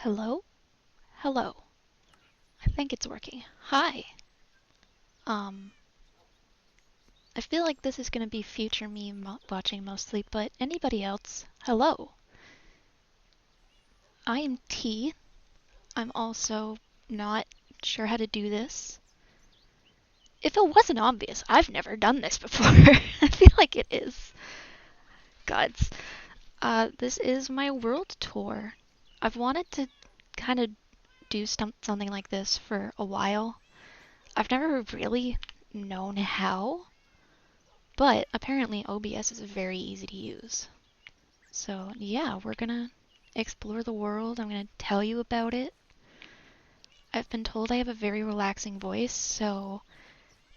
Hello? Hello. I think it's working. Hi. Um, I feel like this is gonna be future me watching mostly, but anybody else? Hello. I am T. I'm also not sure how to do this. If it wasn't obvious, I've never done this before. I feel like it is. Gods. This is my world tour. I've wanted to kind of do something like this for a while. I've never really known how. But apparently OBS is very easy to use. So yeah, we're gonna explore the world. I'm gonna tell you about it. I've been told I have a very relaxing voice, so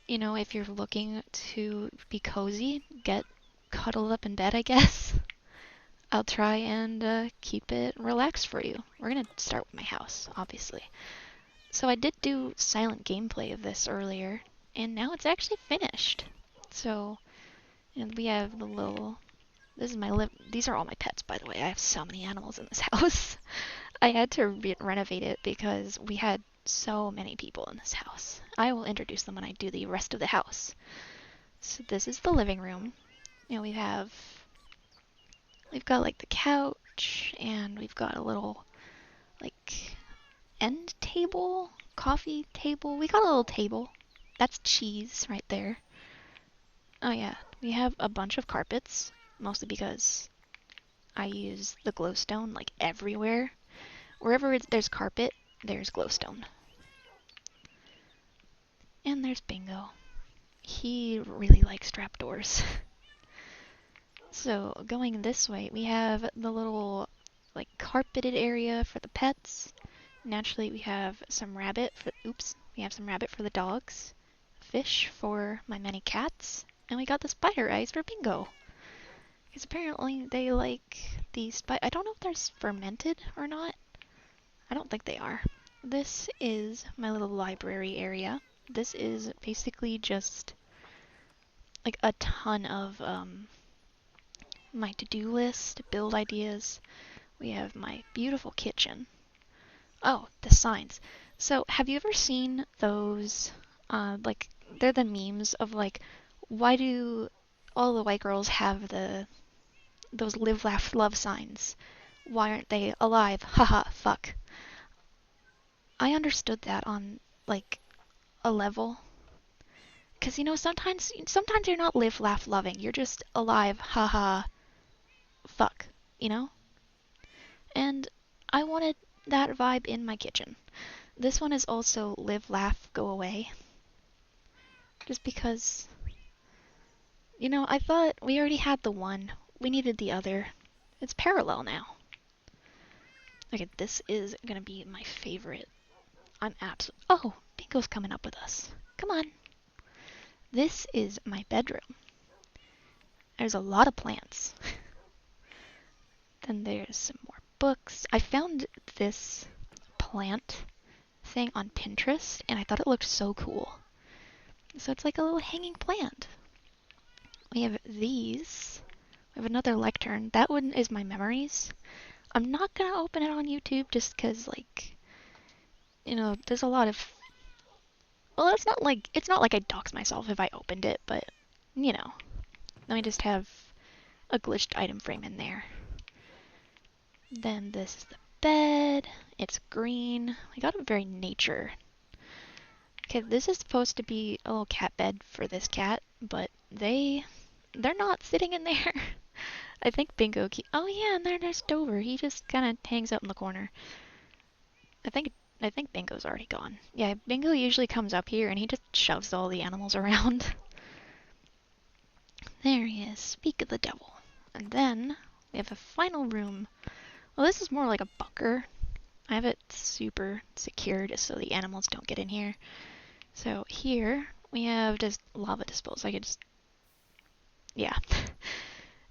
if you're looking to be cozy, get cuddled up in bed, I guess. I'll try and keep it relaxed for you. We're gonna start with my house, obviously. So I did do silent gameplay of this earlier, and now it's actually finished. So, we have the little This is These are all my pets, by the way. I have so many animals in this house. I had to renovate it because we had so many people in this house. I will introduce them when I do the rest of the house. So this is the living room. We've got like the couch, and we've got a little like end table, coffee table. We got a little table. That's cheese right there. Oh yeah, we have a bunch of carpets, mostly because I use the glowstone like everywhere. Wherever there's carpet, there's glowstone. And there's Bingo. He really likes trapdoors. So going this way, we have the little like carpeted area for the pets. Naturally, we have some rabbit for some rabbit for the dogs, fish for my many cats, and we got the spider eyes for Bingo. Because apparently they like the I don't know if they're fermented or not. I don't think they are. This is my little library area. This is basically just like a ton of my to-do list, build ideas. We have my beautiful kitchen. Oh, the signs. So, have you ever seen those, like, they're the memes of like, why do all the white girls have those live, laugh, love signs? Why aren't they alive? Haha, fuck. I understood that on, like, a level. Because, sometimes you're not live, laugh, loving. You're just alive, haha, fuck, you know? And I wanted that vibe in my kitchen. This one is also live, laugh, go away. Just because, I thought we already had the one. We needed the other. It's parallel now. Okay, this is gonna be my favorite. Oh, Bingo's coming up with us. Come on. This is my bedroom. There's a lot of plants. Then there's some more books. I found this plant thing on Pinterest, and I thought it looked so cool. So it's like a little hanging plant. We have these. We have another lectern. That one is my memories. I'm not gonna open it on YouTube just because, like, there's a lot of. Well, it's not like I dox myself if I opened it, but let me just have a glitched item frame in there. Then this is the bed. It's green. I got a very nature. Okay, this is supposed to be a little cat bed for this cat, but they're not sitting in there. I think Bingo. Oh yeah, and there's Dover. He just kind of hangs out in the corner. I think I think Bingo's already gone. Yeah, Bingo usually comes up here and he just shoves all the animals around. There he is. Speak of the devil. And then we have a final room. Well, this is more like a bunker. I have it super secure just so the animals don't get in here. So here we have just lava disposal. Yeah.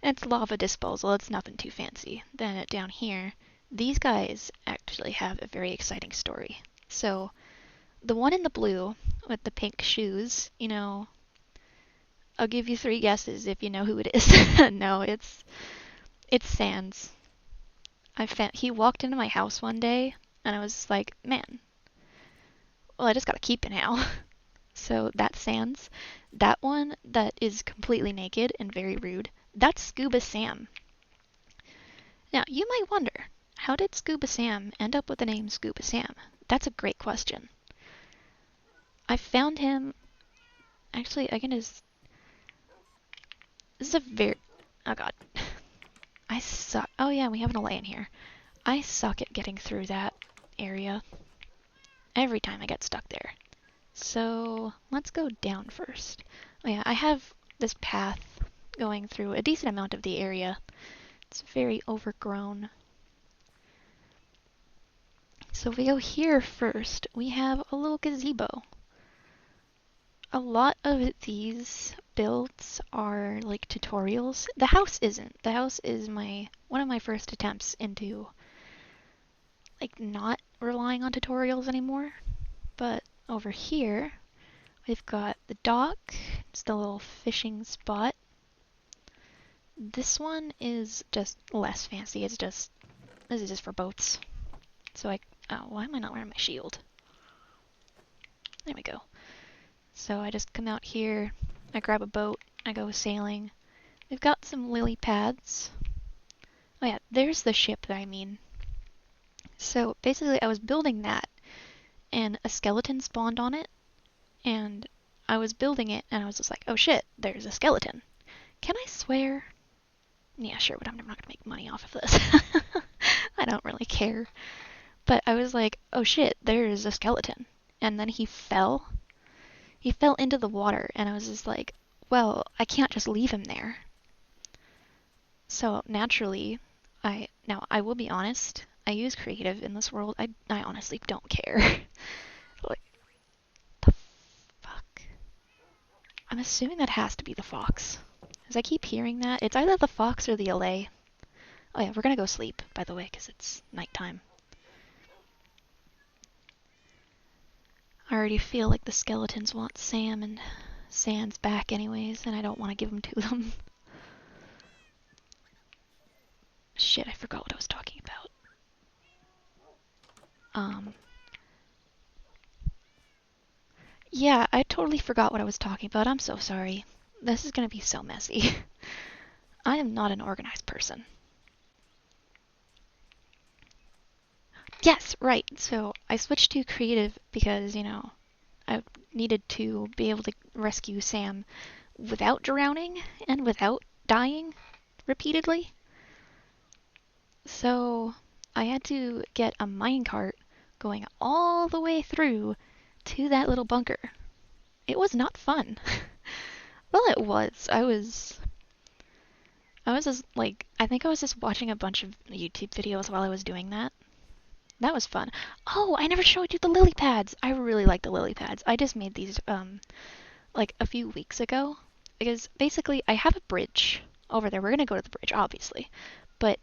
It's lava disposal. It's nothing too fancy. Then down here, these guys actually have a very exciting story. So the one in the blue with the pink shoes, I'll give you three guesses if you know who it is. No, it's Sans. he walked into my house one day, and I was like, man, well, I just gotta keep it now. So that's Sans. That one that is completely naked and very rude, that's Scuba Sam. Now, you might wonder, how did Scuba Sam end up with the name Scuba Sam? That's a great question. I found him. Actually, I can just. This is a very. Oh god. I suck. Oh yeah, we have an Allay in here. I suck at getting through that area. Every time I get stuck there. So let's go down first. Oh yeah, I have this path going through a decent amount of the area. It's very overgrown. So if we go here first, we have a little gazebo. A lot of these builds are like tutorials. The house isn't. The house is one of my first attempts into like not relying on tutorials anymore. But over here, we've got the dock. It's the little fishing spot. This one is just less fancy. This is just for boats. So oh, why am I not wearing my shield? There we go. So I just come out here, I grab a boat, I go sailing. We've got some lily pads. Oh yeah, there's the ship that I mean. So basically I was building that, and a skeleton spawned on it, and I was building it, and I was just like, oh shit, there's a skeleton. Can I swear? Yeah, sure, but I'm not gonna make money off of this. I don't really care. But I was like, oh shit, there's a skeleton. And then he fell. He fell into the water, and I was just like, well, I can't just leave him there. So naturally, now I will be honest, I use creative in this world. I honestly don't care. Like, the fuck? I'm assuming that has to be the fox. As I keep hearing that, it's either the fox or the Allay. Oh yeah, we're gonna go sleep, by the way, because it's nighttime. I already feel like the skeletons want Sam and Sans back anyways, and I don't want to give them to them. Shit, I forgot what I was talking about. Yeah, I totally forgot what I was talking about. I'm so sorry. This is gonna be so messy. I am not an organized person. Yes, right. So I switched to creative because, I needed to be able to rescue Sam without drowning and without dying repeatedly. So I had to get a minecart going all the way through to that little bunker. It was not fun. Well, it was. I was just like, I think I was just watching a bunch of YouTube videos while I was doing that. That was fun. Oh, I never showed you the lily pads. I really like the lily pads. I just made these like a few weeks ago because basically I have a bridge over there. We're gonna go to the bridge, obviously, but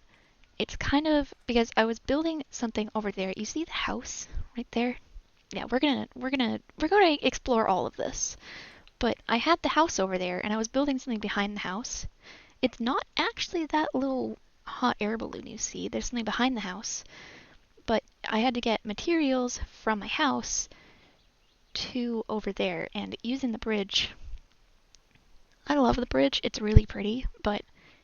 it's kind of because I was building something over there. You see the house right there? Yeah, we're gonna explore all of this. But I had the house over there, and I was building something behind the house. It's not actually that little hot air balloon you see. There's something behind the house. But I had to get materials from my house to over there, and using the bridge. I love the bridge. It's really pretty, but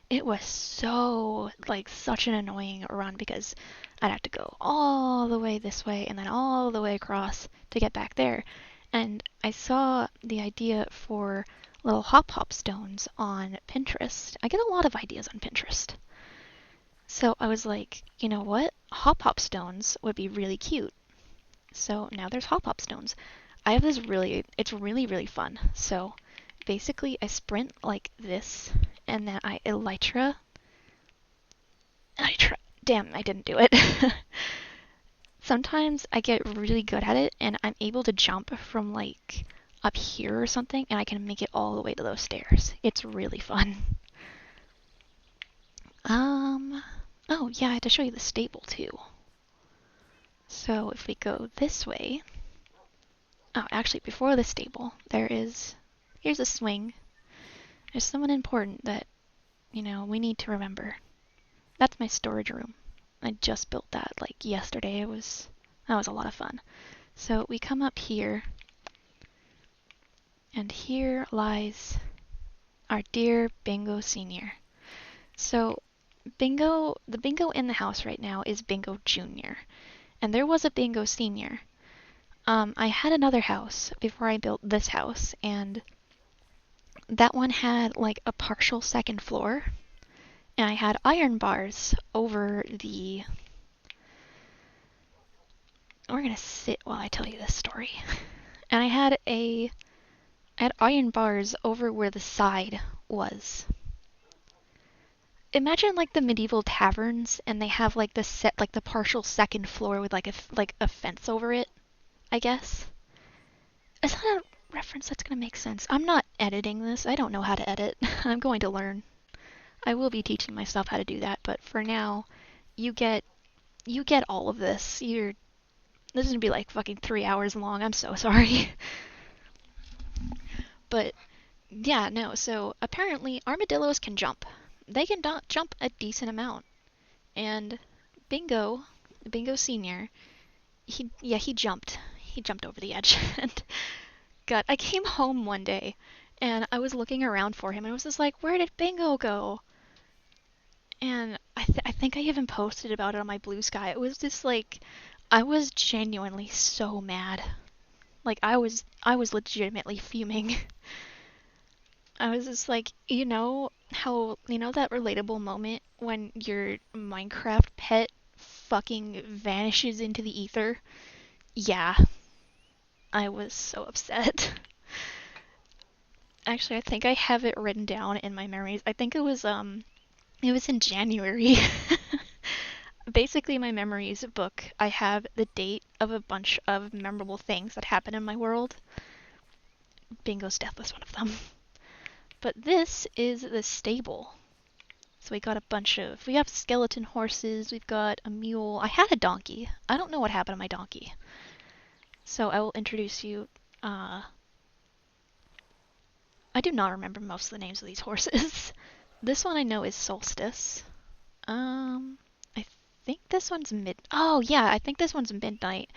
it was so, like, such an annoying run because I'd have to go all the way this way and then all the way across to get back there. And I saw the idea for little hop stones on Pinterest. I get a lot of ideas on Pinterest. So I was like, you know what? Hop stones would be really cute. So now there's hop stones. I have this it's really, really fun. So basically I sprint like this, and then I elytra. Damn, I didn't do it. Sometimes I get really good at it, and I'm able to jump from like up here or something, and I can make it all the way to those stairs. It's really fun. Oh yeah, I had to show you the stable too. So if we go this way, oh, actually before the stable, here's a swing. There's someone important that, we need to remember. That's my storage room. I just built that like yesterday. That was a lot of fun. So we come up here, and here lies our dear Bingo Senior. So the Bingo in the house right now is Bingo Junior, and there was a Bingo Senior. I had another house before I built this house, and that one had like a partial second floor, and I had iron bars over the. We're gonna sit while I tell you this story. And I had iron bars over where the side was. Imagine like the medieval taverns, and they have like the partial second floor with like a fence over it, I guess. Is that a reference that's gonna make sense? I'm not editing this. I don't know how to edit. I'm going to learn. I will be teaching myself how to do that, but for now, you get all of this. This is gonna be like fucking 3 hours long. I'm so sorry. But yeah, no. So apparently armadillos can jump. They can jump a decent amount. And Bingo Senior, he jumped. He jumped over the edge. And God, I came home one day and I was looking around for him and I was just like, where did Bingo go? And I think I even posted about it on my Blue Sky. It was just like, I was genuinely so mad. Like I was legitimately fuming. I was just like, that relatable moment when your Minecraft pet fucking vanishes into the ether? Yeah, I was so upset. Actually, I think I have it written down in my memories. I think it was in January. Basically, my memories book, I have the date of a bunch of memorable things that happened in my world. Bingo's death was one of them. But this is the stable. So we have skeleton horses, we've got a mule. I had a donkey. I don't know what happened to my donkey. So I will introduce you. I do not remember most of the names of these horses. This one I know is Solstice. I think this one's Oh yeah, I think this one's Midnight,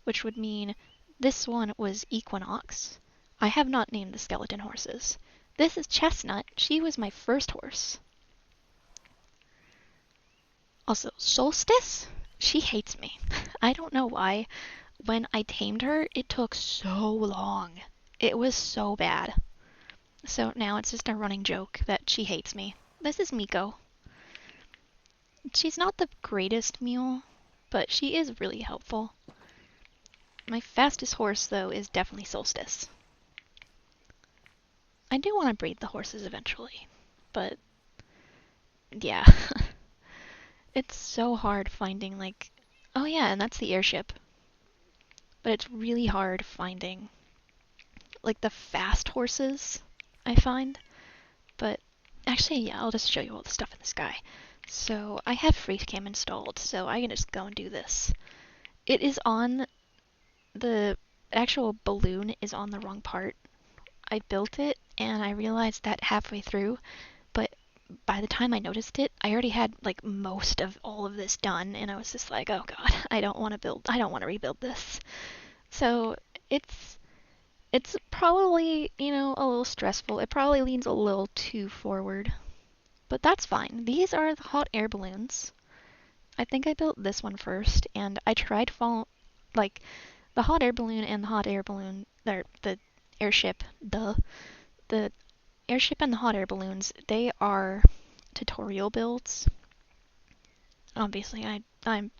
which would mean this one was Equinox. I have not named the skeleton horses. This is Chestnut. She was my first horse. Also, Solstice? She hates me. I don't know why. When I tamed her, it took so long. It was so bad. So now it's just a running joke that she hates me. This is Miko. She's not the greatest mule, but she is really helpful. My fastest horse, though, is definitely Solstice. I do want to breed the horses eventually, but yeah. It's so hard finding, like... Oh yeah, and that's the airship. But it's really hard finding, like, the fast horses, I find. But actually, yeah, I'll just show you all the stuff in the sky. So I have FreeCam installed, so I can just go and do this. It is on... The actual balloon is on the wrong part. I built it, and I realized that halfway through, but by the time I noticed it, I already had, like, most of all of this done, and I was just like, oh god, I don't want to rebuild this. So it's probably, a little stressful. It probably leans a little too forward. But that's fine. These are the hot air balloons. I think I built this one first, and I tried like, the hot air balloon and the hot air balloon, the airship, the airship and the hot air balloons, they are tutorial builds. Obviously, I'm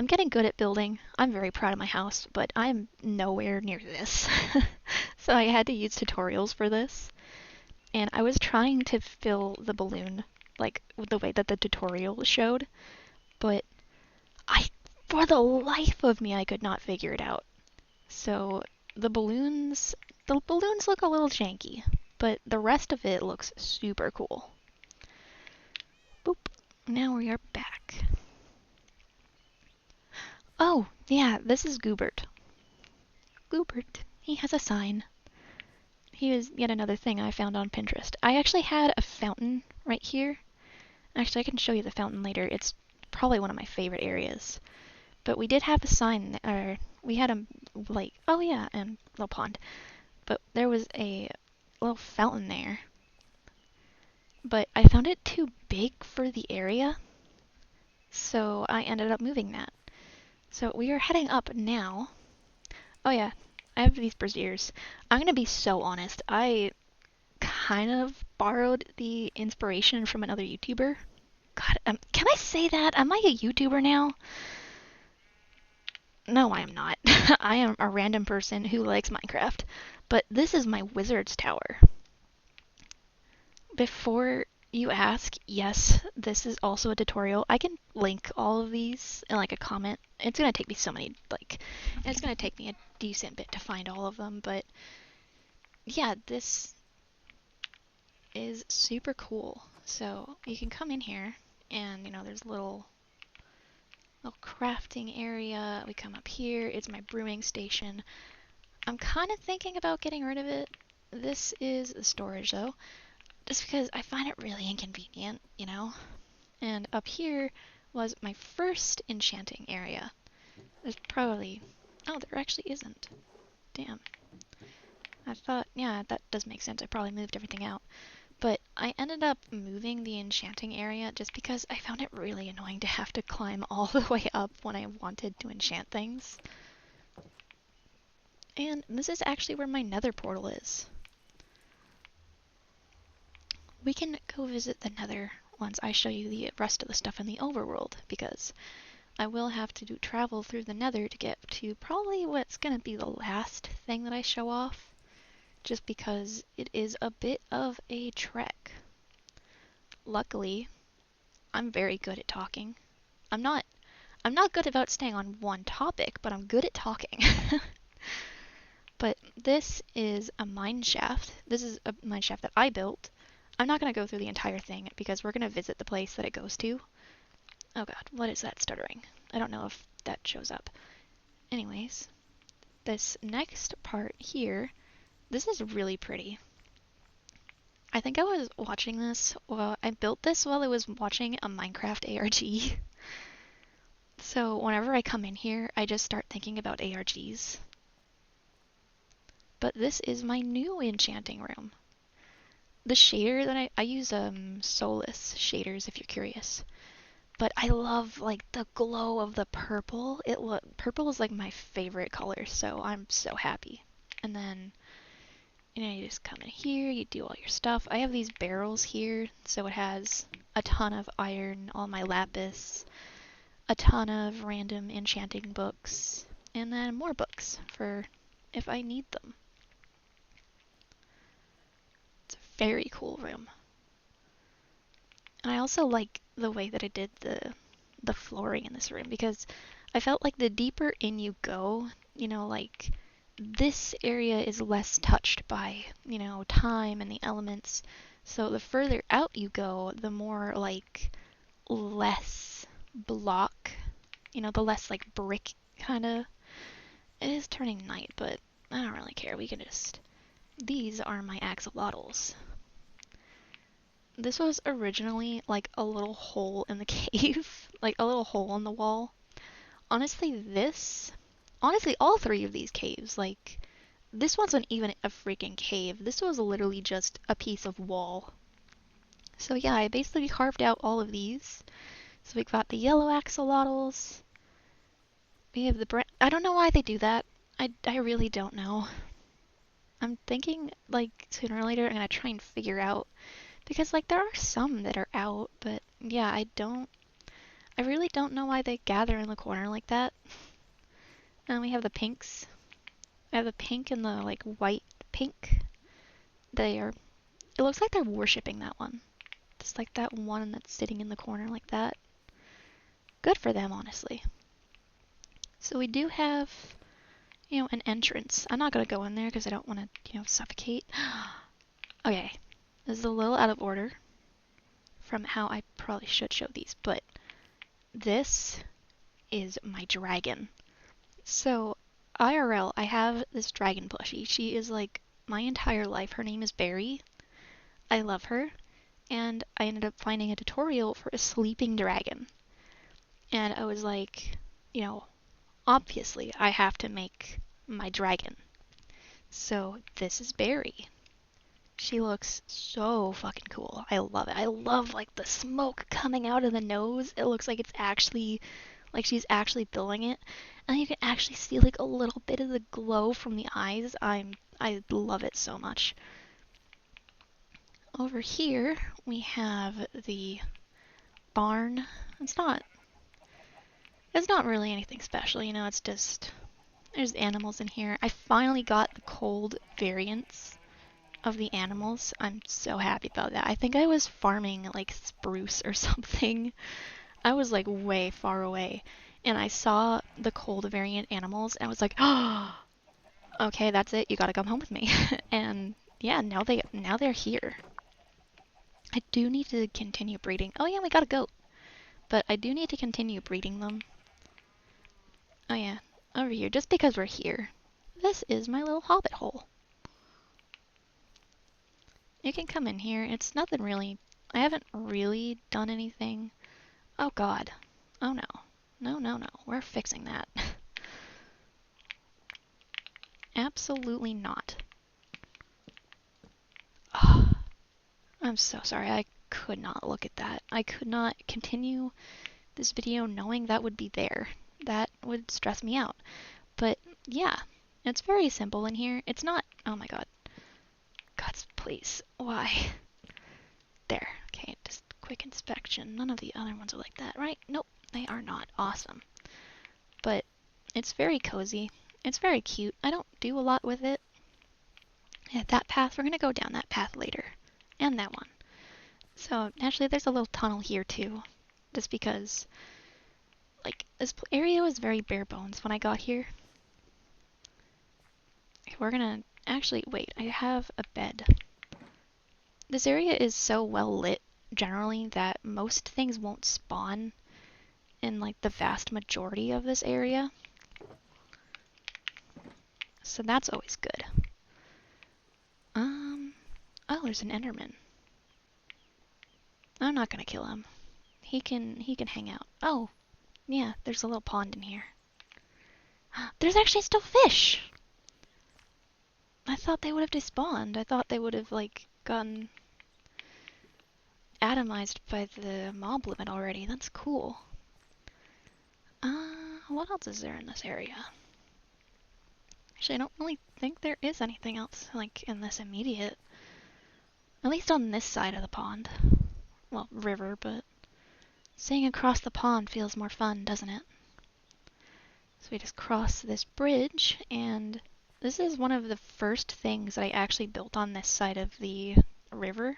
getting good at building. I'm very proud of my house, but I'm nowhere near this. So I had to use tutorials for this. And I was trying to fill the balloon, like, the way that the tutorial showed, but for the life of me, I could not figure it out. So the balloons look a little janky, but the rest of it looks super cool. Boop. Now we are back. Oh, yeah, this is Goobert. Goobert. He has a sign. He is yet another thing I found on Pinterest. I actually had a fountain right here. Actually, I can show you the fountain later. It's probably one of my favorite areas. But we did have a sign, or we had a like, oh yeah, and little pond. But there was a little fountain there. But I found it too big for the area, so I ended up moving that. So we are heading up now. Oh yeah, I have these braziers. I'm gonna be so honest. I kind of borrowed the inspiration from another YouTuber. God, can I say that? Am I a YouTuber now? No, I am not. I am a random person who likes Minecraft. But this is my wizard's tower. Before you ask, yes, this is also a tutorial. I can link all of these in like a comment. It's gonna take me so many, it's gonna take me a decent bit to find all of them, but yeah, this is super cool. So you can come in here and, there's a little crafting area. We come up here. It's my brewing station. I'm kind of thinking about getting rid of it. This is the storage though, just because I find it really inconvenient, And up here was my first enchanting area. There's probably... Oh, there actually isn't. Damn. I thought, yeah, that does make sense. I probably moved everything out. But I ended up moving the enchanting area just because I found it really annoying to have to climb all the way up when I wanted to enchant things. And this is actually where my nether portal is. We can go visit the nether once I show you the rest of the stuff in the overworld, because I will have to travel through the nether to get to probably what's going to be the last thing that I show off, just because it is a bit of a trek. Luckily, I'm very good at talking. I'm not good about staying on one topic, but I'm good at talking. But this is a mine shaft. This is a mine shaft that I built. I'm not going to go through the entire thing because we're going to visit the place that it goes to. Oh god, what is that stuttering? I don't know if that shows up. Anyways, this next part here, this is really pretty. I think I was watching this, well, I built this while I was watching a Minecraft ARG. So whenever I come in here, I just start thinking about ARGs. But this is my new enchanting room. The shader that I use Solus shaders if you're curious. But I love like the glow of the purple. Purple is like my favorite color, so I'm so happy. And then you just come in here, you do all your stuff. I have these barrels here, so it has a ton of iron, all my lapis, a ton of random enchanting books, and then more books for if I need them. It's a very cool room. And I also like the way that I did the flooring in this room, because I felt like the deeper in you go, like this area is less touched by, time and the elements. So the further out you go, the more like less block, the less like brick kind of. It is turning night, but I don't really care. We can just... These are my axolotls. This was originally like a little hole in the cave, like a little hole in the wall. Honestly, all three of these caves, like, this wasn't even a freaking cave. This was literally just a piece of wall. So yeah, I basically carved out all of these. So we've got the yellow axolotls. We have the I don't know why they do that. I really don't know. I'm thinking, like, sooner or later I'm gonna try and figure out. Because, like, there are some that are out, but yeah, I really don't know why they gather in the corner like that. And we have the pinks. I have the pink and the, like, white pink. It looks like they're worshipping that one. Just like that one that's sitting in the corner like that. Good for them, honestly. So we do have, an entrance. I'm not gonna go in there because I don't want to, suffocate. Okay, this is a little out of order from how I probably should show these, but this is my dragon. So, IRL, I have this dragon plushie. She is like my entire life. Her name is Berry. I love her. And I ended up finding a tutorial for a sleeping dragon. And I was like, obviously I have to make my dragon. So this is Berry. She looks so fucking cool. I love it. I love like the smoke coming out of the nose. It looks like it's actually like she's actually building it. And you can actually see like a little bit of the glow from the eyes. I love it so much. Over here we have the barn. It's not really anything special, it's just there's animals in here. I finally got the cold variants of the animals. I'm so happy about that. I think I was farming like spruce or something. I was like way far away and I saw the cold variant animals and I was like, "Oh, okay, that's it. You got to come home with me." And yeah, now they're here. I do need to continue breeding. Oh yeah, we got a goat. But I do need to continue breeding them. Oh yeah, over here, just because we're here. This is my little hobbit hole. You can come in here. It's nothing really. I haven't really done anything. Oh god. Oh no. No, no, no. We're fixing that. Absolutely not. Oh, I'm so sorry. I could not look at that. I could not continue this video knowing that would be there. That would stress me out. But yeah, it's very simple in here. It's not. Oh my god. Gods, please. Why? There. Okay, just quick inspection. None of the other ones are like that, right? Nope, they are not. Awesome. But it's very cozy. It's very cute. I don't do a lot with it. Yeah, that path, we're going to go down that path later. And that one. So, actually, there's a little tunnel here, too. Just because, like, this area was very bare bones when I got here. We're going to... Actually, wait, I have a bed. This area is so well lit, generally, that most things won't spawn in, like, the vast majority of this area. So that's always good. Oh, there's an Enderman. I'm not gonna kill him. He can hang out. Oh, yeah, there's a little pond in here. There's actually still fish! I thought they would have despawned. I thought they would have, like, gotten atomized by the mob limit already. That's cool. What else is there in this area? Actually, I don't really think there is anything else, like, in this immediate... At least on this side of the pond. Well, river, but... Seeing across the pond feels more fun, doesn't it? So we just cross this bridge, and this is one of the first things that I actually built on this side of the river.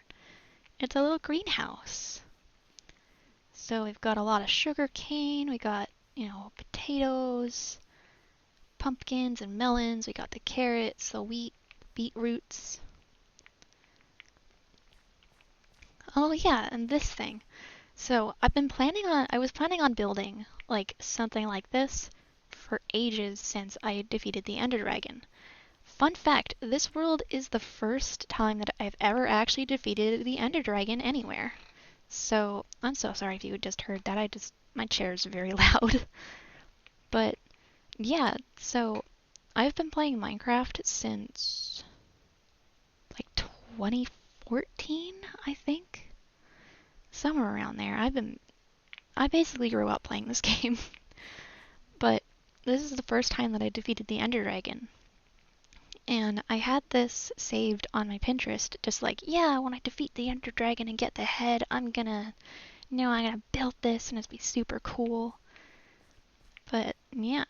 It's a little greenhouse. So we've got a lot of sugar cane, we got, potatoes, pumpkins and melons, we got the carrots, the wheat, beetroots. Oh yeah, and this thing. So I was planning on building like something like this for ages since I defeated the Ender Dragon. Fun fact, this world is the first time that I've ever actually defeated the Ender Dragon anywhere. So, I'm so sorry if you just heard that. My chair is very loud. But, yeah, so I've been playing Minecraft since like 2014, I think. Somewhere around there. I basically grew up playing this game. But this is the first time that I defeated the Ender Dragon. And I had this saved on my Pinterest, just like, yeah, when I defeat the Ender Dragon and get the head, I'm gonna build this and it'll be super cool. But, yeah.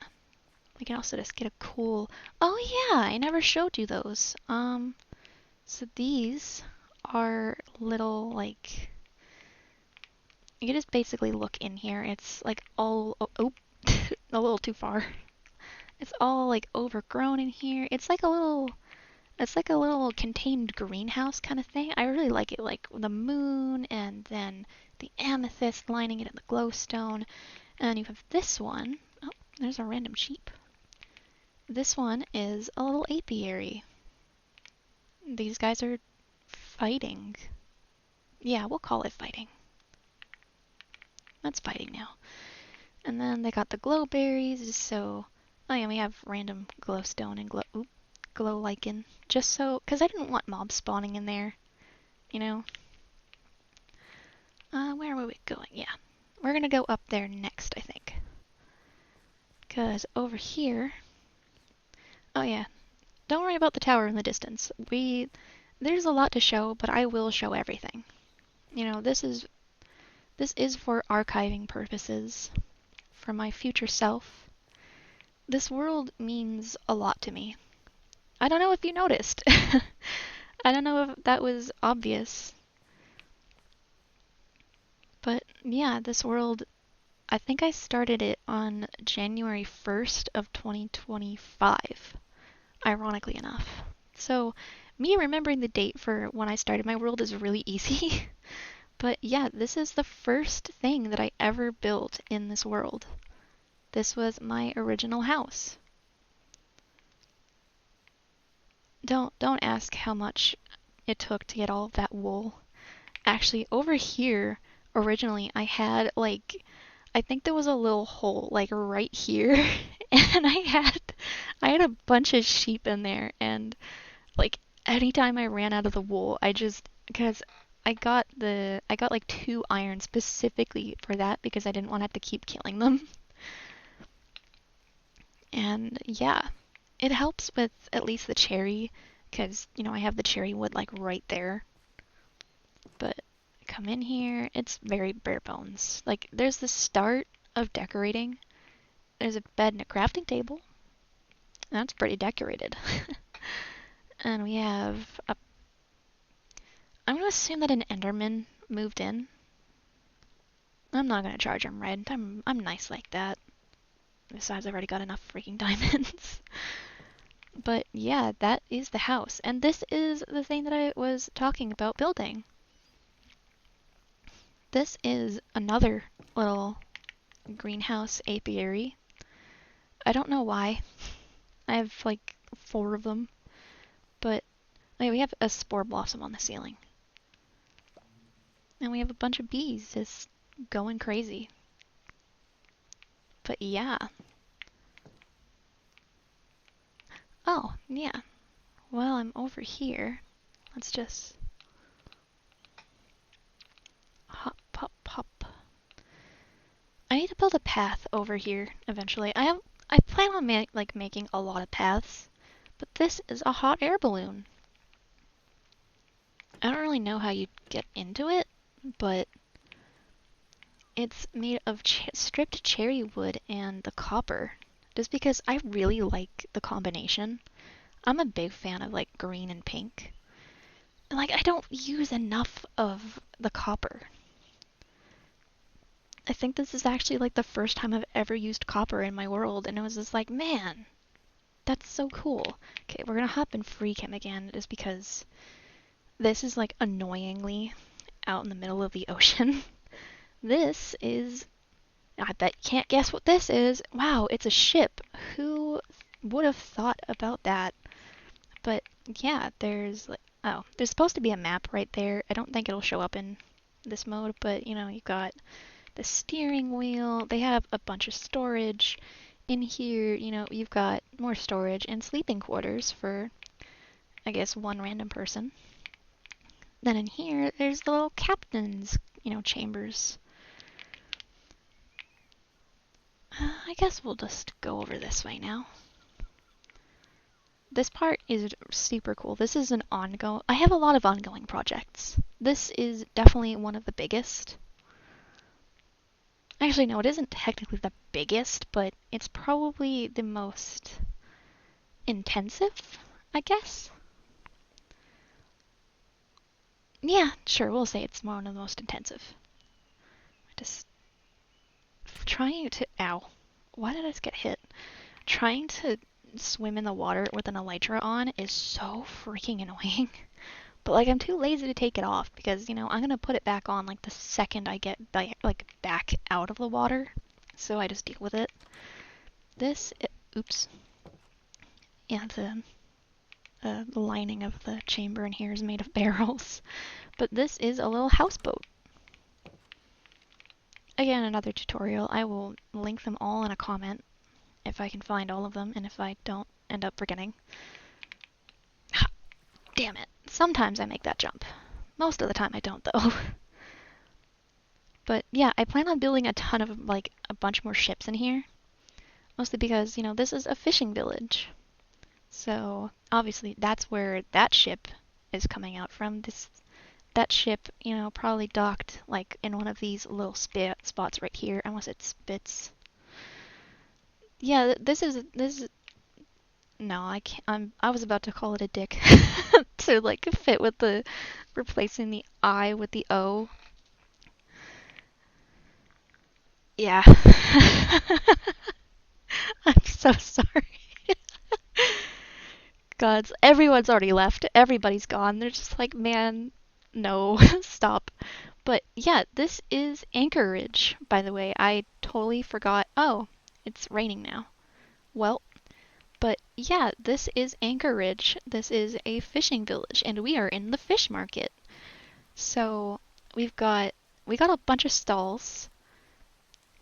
We can also just get a cool... Oh yeah, I never showed you those. So these are little, like... You can just basically look in here. It's like all... Oh, a little too far. It's all like overgrown in here. It's like a little contained greenhouse kind of thing. I really like it, like the moon and then the amethyst lining it in the glowstone. And you have this one. Oh, there's a random sheep. This one is a little apiary. These guys are fighting. Yeah, we'll call it fighting. That's fighting now. And then they got the glow berries, so... Oh yeah, we have random glowstone and glow lichen. Just so... Because I didn't want mobs spawning in there, you know? Where were we going? Yeah. We're gonna go up there next, I think. Because over here... Oh yeah. Don't worry about the tower in the distance. There's a lot to show, but I will show everything. You know, this is for archiving purposes. For my future self. This world means a lot to me. I don't know if you noticed. I don't know if that was obvious. But yeah, this world, I think I started it on January 1st of 2025, ironically enough. So me remembering the date for when I started my world is really easy. But yeah, this is the first thing that I ever built in this world. This was my original house. Don't ask how much it took to get all of that wool. Actually, over here, originally, I had, like, I think there was a little hole, like, right here, and I had a bunch of sheep in there, and, like, anytime I ran out of the wool, because I got, like, 2 iron specifically for that, because I didn't want to have to keep killing them. And, yeah, it helps with at least the cherry, because, you know, I have the cherry wood, like, right there. But come in here, it's very bare bones. Like, there's the start of decorating. There's a bed and a crafting table. That's pretty decorated. And we have a... I'm gonna assume that an Enderman moved in. I'm not gonna charge him rent. I'm nice like that. Besides, I've already got enough freaking diamonds. But yeah, that is the house. And this is the thing that I was talking about building. This is another little greenhouse apiary. I don't know why. I have like 4 of them. But we have a spore blossom on the ceiling. And we have a bunch of bees just going crazy. But yeah. Oh, yeah. While I'm over here, let's just hop, pop, pop. I need to build a path over here eventually. I plan on making a lot of paths, but this is a hot air balloon. I don't really know how you get into it, but it's made of stripped cherry wood and the copper. Just because I really like the combination. I'm a big fan of like green and pink. And like I don't use enough of the copper. I think this is actually like the first time I've ever used copper in my world, and it was just like, man, that's so cool. Okay, we're gonna hop in free cam again just because this is like annoyingly out in the middle of the ocean. This is... I bet you can't guess what this is. Wow, it's a ship. Who would have thought about that? But yeah, there's like... Oh, there's supposed to be a map right there. I don't think it'll show up in this mode, but you know, you've got the steering wheel. They have a bunch of storage. In here, you know, you've got more storage and sleeping quarters for, I guess, one random person. Then in here, there's the little captain's, you know, chambers. I guess we'll just go over this way now. This part is super cool. This is an ongoing... I have a lot of ongoing projects. This is definitely one of the biggest. Actually, no, it isn't technically the biggest, but it's probably the most intensive, I guess. Yeah, sure, we'll say it's one of the most intensive. Just trying to... Ow. Why did I just get hit? Trying to swim in the water with an elytra on is so freaking annoying. But like I'm too lazy to take it off because, you know, I'm gonna put it back on like the second I get back out of the water. So I just deal with it. Oops. Yeah, the lining of the chamber in here is made of barrels. But this is a little houseboat. again, another tutorial. I will link them all in a comment if I can find all of them, and if I don't end up forgetting. Damn it. Sometimes I make that jump. Most of the time I don't, though. But yeah, I plan on building a ton of, like, a bunch more ships in here. Mostly because, you know, this is a fishing village. So, obviously, that's where that ship is coming out from. That ship, you know, probably docked, like, in one of these little spots right here, unless it spits. Yeah, this is, no, I can't, I was about to call it a dick. To, like, fit with the, replacing the I with the O. Yeah. I'm so sorry. Gods, everyone's already left. Everybody's gone. They're just like, man, no, stop. But yeah, this is Anchorage, by the way. I totally forgot. Oh, it's raining now. Well, but yeah, this is Anchorage. This is a fishing village, and we are in the fish market. So we got a bunch of stalls.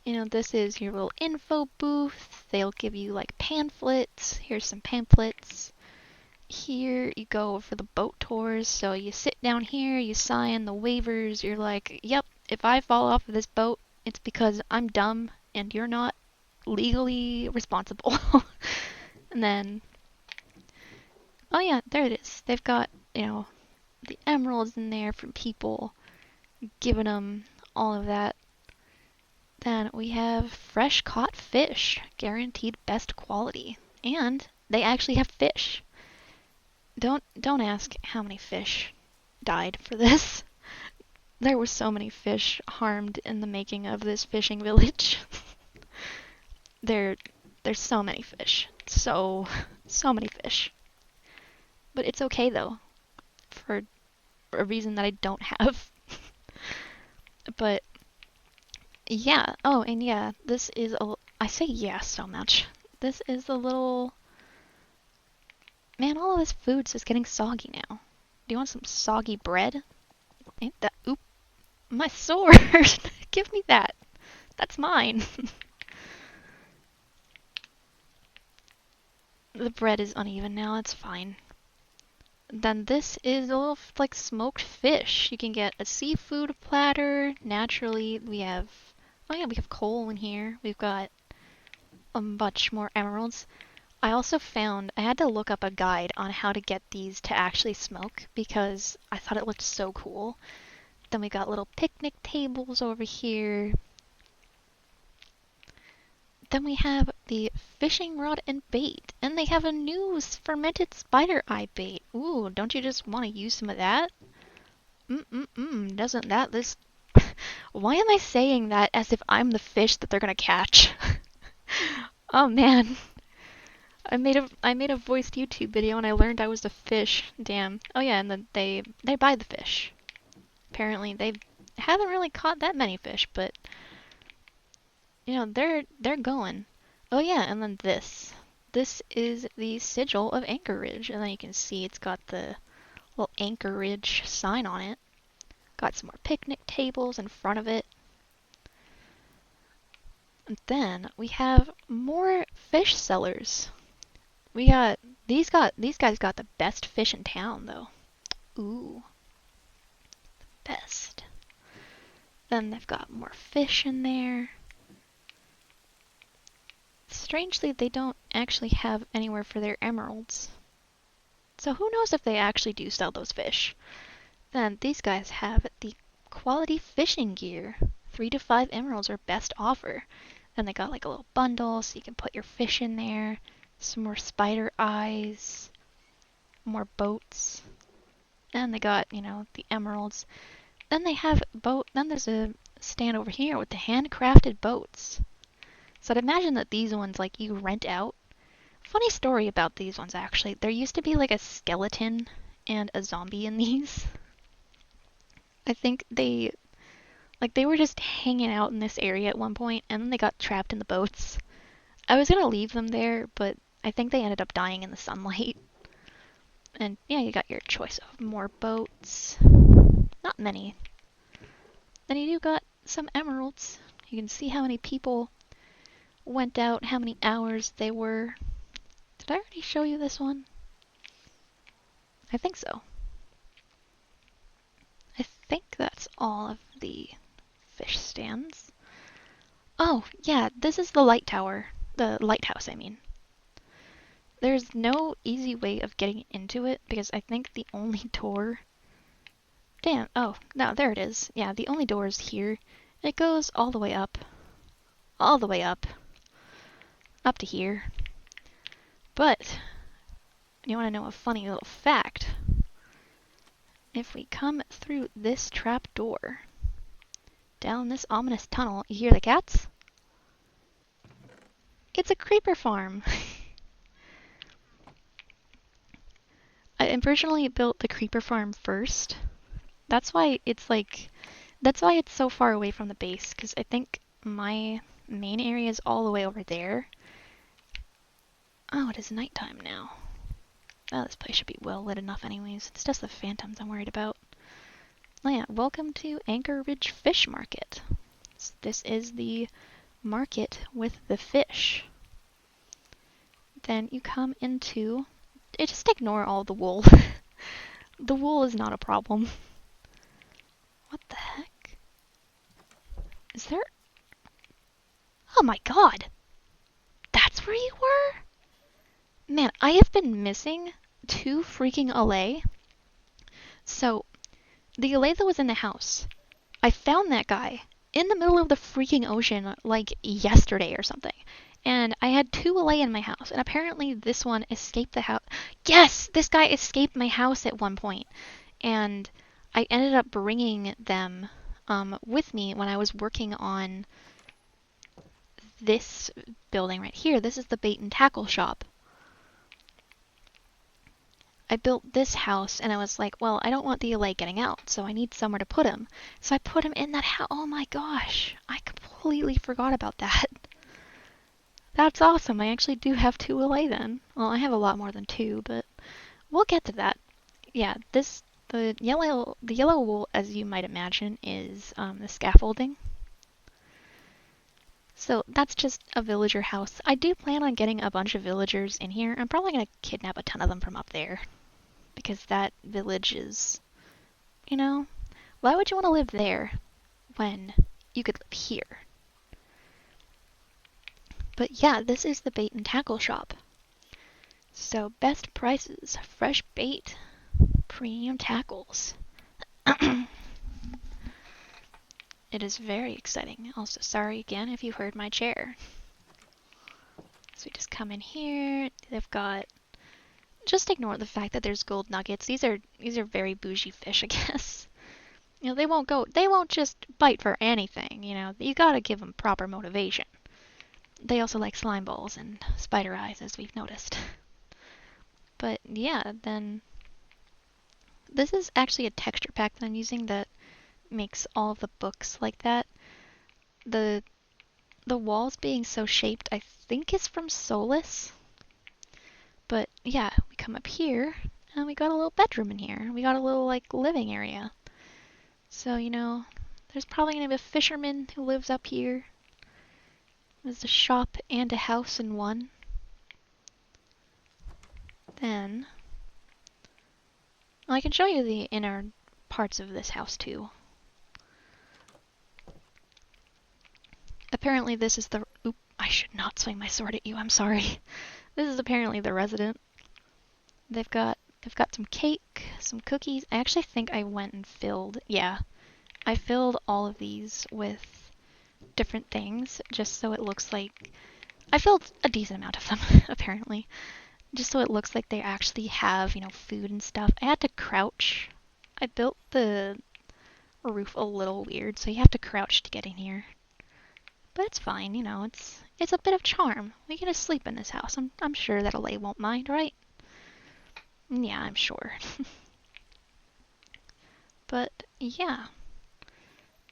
You know, this is your little info booth. They'll give you like pamphlets. Here's some pamphlets. Here you go for the boat tours. So you sit down here, you sign the waivers. You're like, yep, if I fall off of this boat, it's because I'm dumb and you're not legally responsible. And then, oh yeah, there it is. They've got, you know, the emeralds in there from people, giving them all of that. Then we have fresh caught fish, guaranteed best quality. And they actually have fish. Don't ask how many fish died for this. There were so many fish harmed in the making of this fishing village. There's so many fish. So many fish. But it's okay though, for a reason that I don't have. But yeah. Oh, and yeah, this is a. I say yeah so much. This is a little. Man, all of this food's just getting soggy now. Do you want some soggy bread? Ain't that. Oop. My sword! Give me that. That's mine. The bread is uneven now, it's fine. Then this is a little, like, smoked fish. You can get a seafood platter. Naturally, we have. Oh, yeah, we have coal in here. We've got a bunch more emeralds. I also found. I had to look up a guide on how to get these to actually smoke because I thought it looked so cool. Then we got little picnic tables over here. Then we have the fishing rod and bait, and they have a new fermented spider eye bait. Ooh, don't you just want to use some of that? Doesn't that this... Why am I saying that as if I'm the fish that they're gonna catch? Oh man. I made a voiced YouTube video and I learned I was a fish. Damn. Oh yeah, and then they buy the fish. Apparently they haven't really caught that many fish, but you know, they're going. Oh yeah, and then this. This is the sigil of Anchorage, and then you can see it's got the little Anchorage sign on it. Got some more picnic tables in front of it. And then we have more fish sellers. We got these guys got the best fish in town though. Ooh. Best. Then they've got more fish in there. Strangely, they don't actually have anywhere for their emeralds. So who knows if they actually do sell those fish. Then these guys have the quality fishing gear. 3 to 5 emeralds are best offer. Then they got like a little bundle so you can put your fish in there. Some more spider eyes. More boats. And they got, you know, the emeralds. Then they have then there's a stand over here with the handcrafted boats. So I'd imagine that these ones, like, you rent out. Funny story about these ones, actually. There used to be, like, a skeleton and a zombie in these. I think they were just hanging out in this area at one point, and then they got trapped in the boats. I was gonna leave them there, but I think they ended up dying in the sunlight. And yeah, you got your choice of more boats. Not many. Then you do got some emeralds. You can see how many people went out, how many hours they were. Did I already show you this one? I think so. I think that's all of the fish stands. Oh, yeah, this is the light tower. The lighthouse, I mean. There's no easy way of getting into it because I think the only door... Damn, oh, no, there it is. Yeah, the only door is here. It goes all the way up. All the way up. Up to here. But, you want to know a funny little fact? If we come through this trap door, down this ominous tunnel, you hear the cats? It's a creeper farm! I originally built the creeper farm first. That's why it's so far away from the base, because I think my main area is all the way over there. Oh, it is nighttime now. Oh, this place should be well lit enough anyways. It's just the phantoms I'm worried about. Oh yeah, welcome to Anchorage Fish Market. This is the market with the fish. Then you come into... Just ignore all the wool. The wool is not a problem. What the heck? Is there... Oh my god! That's where you were? Man, I have been missing 2 freaking Allay. So, the Allay that was in the house, I found that guy in the middle of the freaking ocean like yesterday or something. And I had 2 Allay in my house, and apparently this one escaped the house. Yes! This guy escaped my house at one point. And I ended up bringing them with me when I was working on this building right here. This is the bait and tackle shop. I built this house and I was like, well, I don't want the Allay getting out, so I need somewhere to put him. So I put him in that house. Oh my gosh, I completely forgot about that. That's awesome. I actually do have 2 Allay then. Well, I have a lot more than 2, but we'll get to that. Yeah, the yellow wool, as you might imagine, is the scaffolding. So that's just a villager house. I do plan on getting a bunch of villagers in here. I'm probably going to kidnap a ton of them from up there. Because that village is, you know, why would you want to live there when you could live here? But yeah, this is the bait and tackle shop. So best prices, fresh bait, premium tackles. It is very exciting. Also, sorry again if you heard my chair. So we just come in here. They've got... Just ignore the fact that there's gold nuggets. These are very bougie fish, I guess. You know, they won't just bite for anything, you know. You gotta give them proper motivation. They also like slime balls and spider eyes, as we've noticed. But yeah, then... This is actually a texture pack that I'm using that makes all of the books like that. The walls being so shaped, I think is from Solus. But yeah, we come up here, and we got a little bedroom in here. We got a little, like, living area. So, you know, there's probably gonna be a fisherman who lives up here. There's a shop and a house in one. Then, well, I can show you the inner parts of this house too. Apparently this is the... Oop, I should not swing my sword at you, I'm sorry. This is apparently the resident. They've got some cake, some cookies. I actually think I went and filled... Yeah, I filled all of these with different things just so it looks like... I filled a decent amount of them, apparently. Just so it looks like they actually have, you know, food and stuff. I had to crouch. I built the roof a little weird, so you have to crouch to get in here. But it's fine, you know, it's a bit of charm. We can just sleep in this house. I'm sure that Allay won't mind, right? Yeah, I'm sure. But yeah.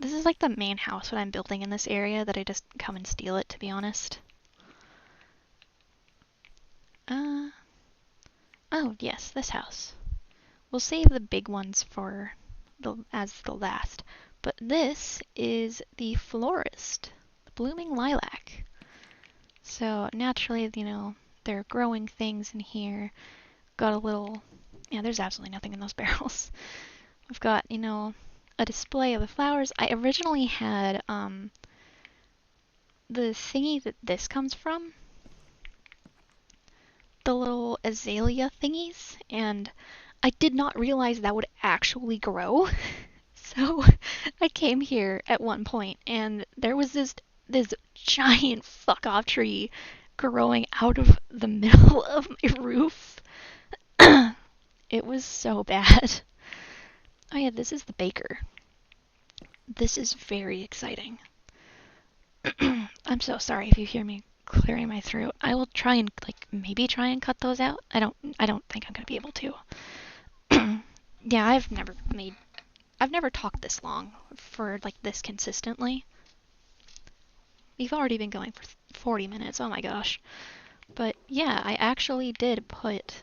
This is like the main house what I'm building in this area that I just come and steal it, to be honest. Oh yes, this house. We'll save the big ones for as the last. But this is the florist. blooming lilac. So naturally, you know, there are growing things in here. Got a little, yeah, there's absolutely nothing in those barrels. We've got, you know, a display of the flowers. I originally had the thingy that this comes from, the little azalea thingies, and I did not realize that would actually grow. So I came here at one point and there was this giant fuck off tree growing out of the middle of my roof. It was so bad. Oh yeah, this is the baker. This is very exciting. I'm so sorry if you hear me clearing my throat. I will try and maybe try and cut those out. I don't think I'm gonna be able to. Yeah, I've never talked this long for like this consistently. We've already been going for 40 minutes. Oh my gosh. But yeah, I actually did put.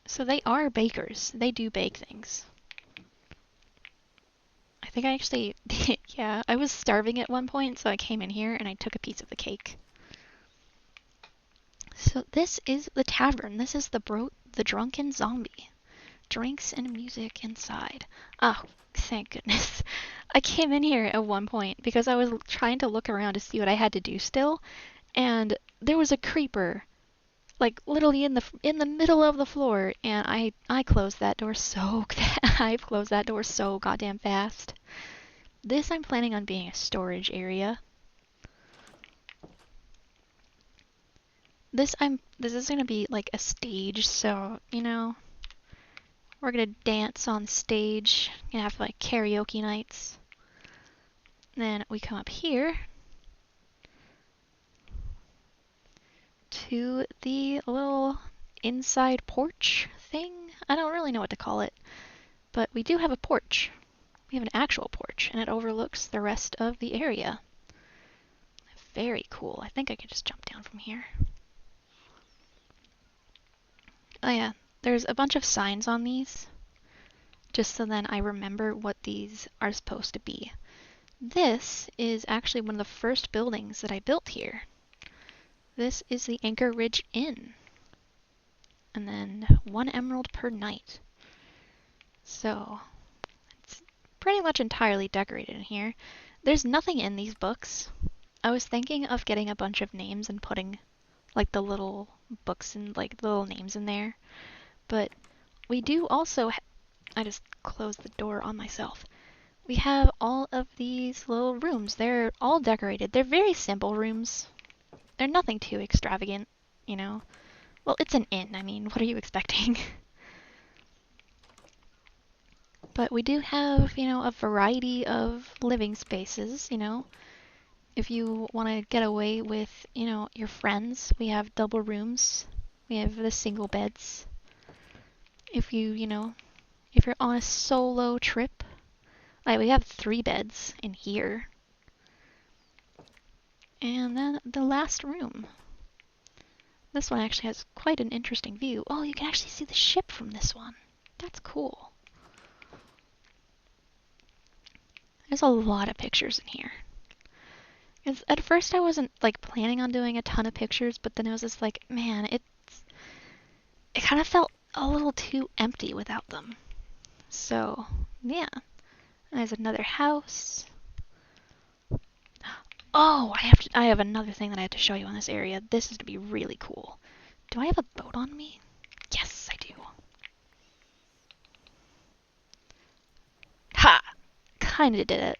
So they are bakers. They do bake things. I think I actually, yeah, I was starving at one point, so I came in here and I took a piece of the cake. So this is the tavern. This is the drunken zombie. Drinks and music inside. Oh, thank goodness. I came in here at one point because I was trying to look around to see what I had to do still, and there was a creeper like literally in the middle of the floor, and I closed that door so I closed that door so goddamn fast. This I'm planning on being a storage area. This is gonna be like a stage, so you know we're gonna dance on stage. Gonna have like karaoke nights. Then we come up here to the little inside porch thing. I don't really know what to call it, but we do have a porch. We have an actual porch, and it overlooks the rest of the area. Very cool. I think I could just jump down from here. Oh yeah, there's a bunch of signs on these, just so then I remember what these are supposed to be. This is actually one of the first buildings that I built here. This is the Anchor Ridge Inn. And then 1 emerald per night. So, it's pretty much entirely decorated in here. There's nothing in these books. I was thinking of getting a bunch of names and putting like the little books and like the little names in there. But we do also, I just closed the door on myself. We have all of these little rooms. They're all decorated. They're very simple rooms. They're nothing too extravagant, you know. Well, it's an inn. I mean, what are you expecting? But we do have, you know, a variety of living spaces, you know. If you want to get away with, you know, your friends, we have double rooms. We have the single beds. If you know, if you're on a solo trip, we have 3 beds in here. And then the last room. This one actually has quite an interesting view. Oh, you can actually see the ship from this one. That's cool. There's a lot of pictures in here. At first I wasn't like planning on doing a ton of pictures, but then it was just like, man, it kind of felt a little too empty without them. So, yeah. There's another house. Oh, I have another thing that I have to show you on this area. This is to be really cool. Do I have a boat on me? Yes, I do. Ha! Kinda did it.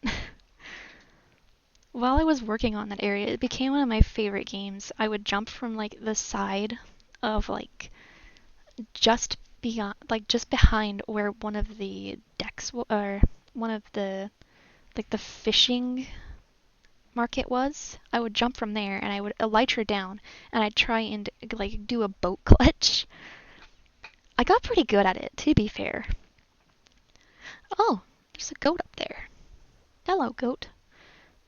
While I was working on that area, it became one of my favorite games. I would jump from like the side of like just beyond, like just behind where one of the decks or one of the like the fishing market was. I would jump from there and I would elytra down and I'd try and like do a boat clutch. I got pretty good at it, to be fair. Oh, there's a goat up there. Hello, goat.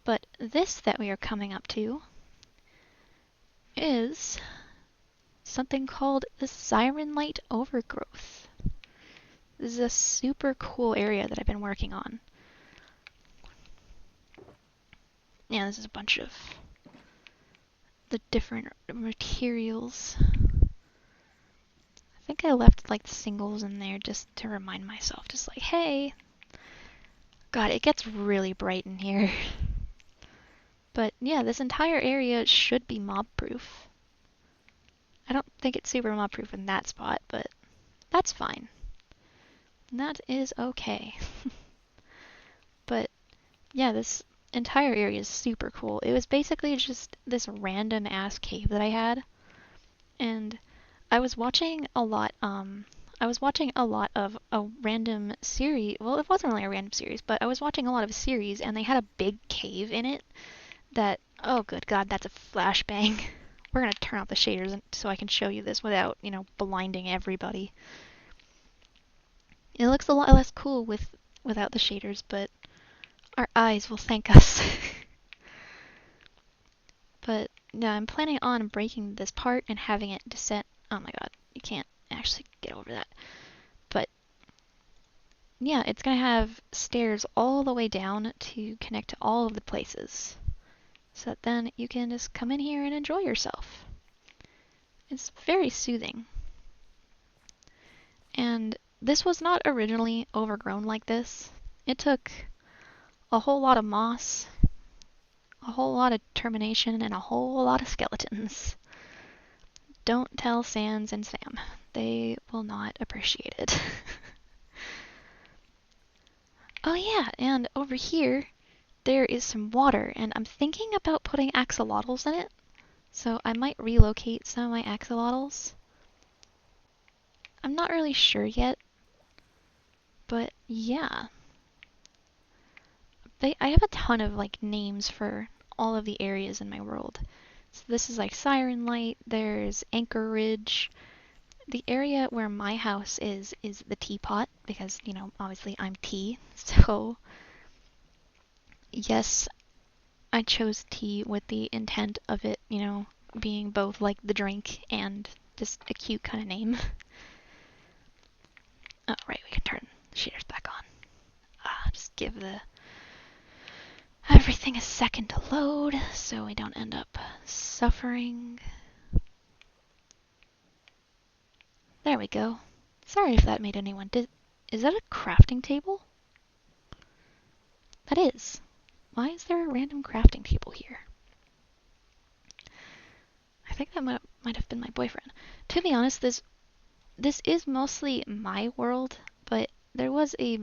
But this that we are coming up to is something called the Siren Light Overgrowth. This is a super cool area that I've been working on. Yeah, this is a bunch of the different materials. I think I left like the singles in there just to remind myself, just like, hey, God, it gets really bright in here. But yeah, this entire area should be mob-proof. I don't think it's super mob-proof in that spot, but that's fine. That is okay. But yeah, this entire area is super cool. It was basically just this random ass cave that I had, and I was watching a lot of a random series. Well, it wasn't really a random series, but I was watching a lot of a series, and they had a big cave in it that, oh good God, that's a flashbang. We're gonna turn off the shaders so I can show you this without, blinding everybody. It looks a lot less cool without the shaders, but our eyes will thank us. But yeah, I'm planning on breaking this part and having it descend. Oh my God, you can't actually get over that. But yeah, it's gonna have stairs all the way down to connect to all of the places. So that then you can just come in here and enjoy yourself. It's very soothing. And this was not originally overgrown like this. It took a whole lot of moss, a whole lot of termination, and a whole lot of skeletons. Don't tell Sans and Sam. They will not appreciate it. Oh yeah, and over here, there is some water, and I'm thinking about putting axolotls in it. So I might relocate some of my axolotls. I'm not really sure yet, but yeah. I have a ton of like names for all of the areas in my world. So this is like Siren Light, there's Anchorage. The area where my house is the teapot, because, obviously I'm tea. So, yes, I chose tea with the intent of it, being both like the drink and just a cute kind of name. Oh, right, we can turn the shaders back on. Just give everything a second to load so we don't end up suffering. There we go. Sorry if that made anyone. Is that a crafting table? That is. Why is there a random crafting table here? I think that might have been my boyfriend. To be honest, this is mostly my world, but there was a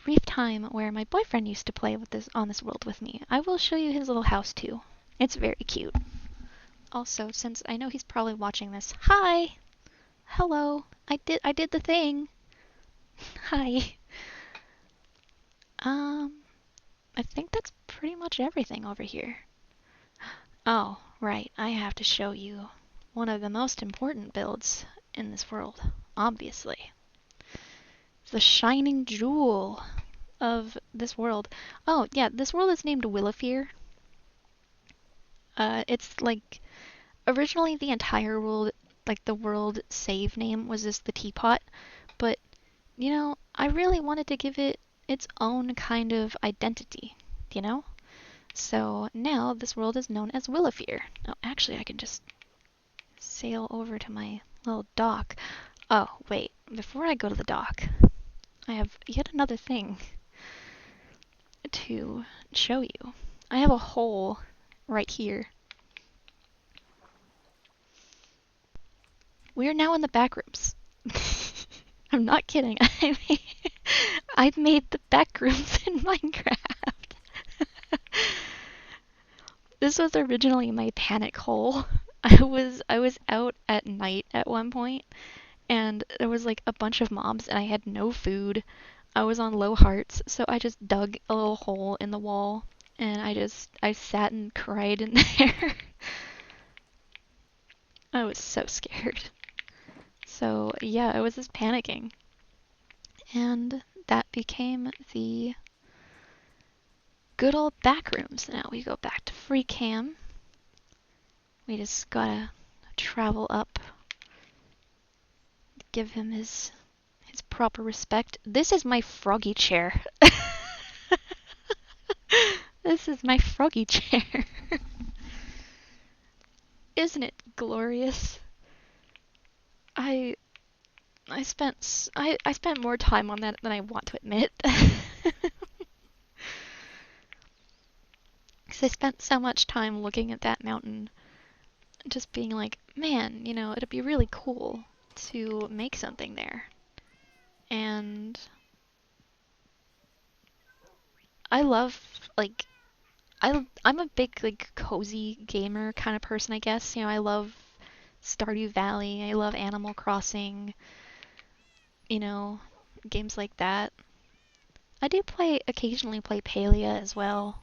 brief time where my boyfriend used to play with this on this world with me. I will show you his little house too. It's very cute. Also, since I know he's probably watching this, hi, hello, I did the thing. Hi. I think that's pretty much everything over here. Oh, right, I have to show you one of the most important builds in this world, obviously. The shining jewel of this world. Oh, yeah, this world is named Willowfear. It's like, originally the entire world, like the world save name was just the teapot, but, I really wanted to give it its own kind of identity, you know? So now this world is known as Willowfear. Oh, actually, I can just sail over to my little dock. Oh, wait, before I go to the dock, I have yet another thing to show you. I have a hole right here. We are now in the back rooms. I'm not kidding. I've made the back rooms in Minecraft. This was originally my panic hole. I was out at night at one point, and there was like a bunch of mobs, and I had no food. I was on low hearts, so I just dug a little hole in the wall, and I sat and cried in there. I was so scared. So yeah, I was just panicking. And that became the good old back rooms. Now we go back to free cam. We just gotta travel up, give him his proper respect. This is my froggy chair. This is my froggy chair. Isn't it glorious? I I spent more time on that than I want to admit. Because I spent so much time looking at that mountain, just being like, man, it'd be really cool to make something there. And I love, like, I'm a big, like, cozy gamer kind of person, I guess. I love Stardew Valley, I love Animal Crossing, you know, games like that. I do occasionally play Palia as well.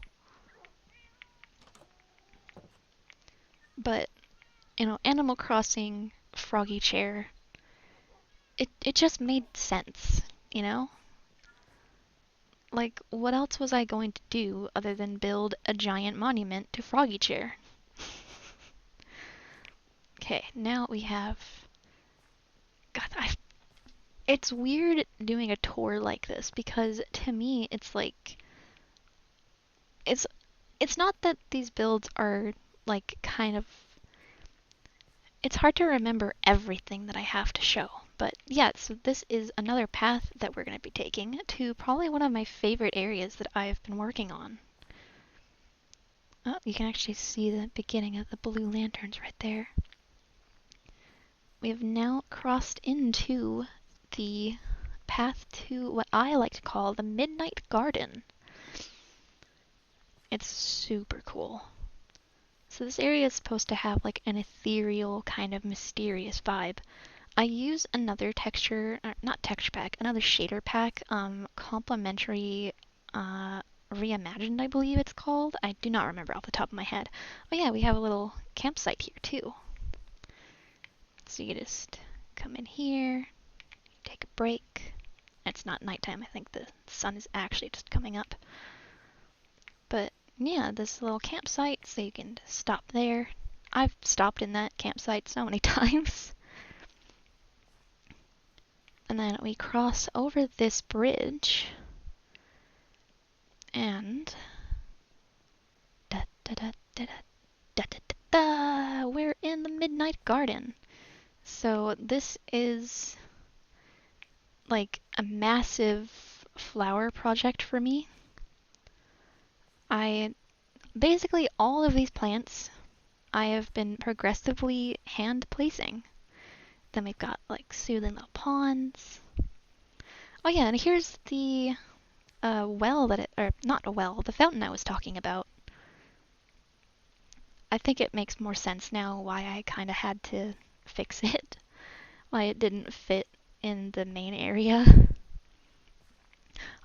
But, Animal Crossing, Froggy Chair, it just made sense, you know? Like, what else was I going to do other than build a giant monument to Froggy Chair? Okay, now we have... God, it's weird doing a tour like this because to me it's like... It's, it's not that these builds are, like, kind of... It's hard to remember everything that I have to show. But yeah, so this is another path that we're going to be taking to probably one of my favorite areas that I've been working on. Oh, you can actually see the beginning of the blue lanterns right there. We have now crossed into the path to what I like to call the Midnight Garden. It's super cool. So this area is supposed to have like an ethereal kind of mysterious vibe. I use another not texture pack, another shader pack, Complementary Reimagined, I believe it's called. I do not remember off the top of my head. Oh yeah, we have a little campsite here too. So you just come in here, take a break. It's not nighttime, I think the sun is actually just coming up. But yeah, this little campsite, so you can stop there. I've stopped in that campsite so many times. And then we cross over this bridge. And we're in the Midnight Garden. So this is like a massive flower project for me. Basically all of these plants I have been progressively hand placing. Then we've got like soothing little ponds. Oh yeah, and here's the well or not a well, the fountain I was talking about. I think it makes more sense now why I kind of had to fix it. Why it didn't fit in the main area.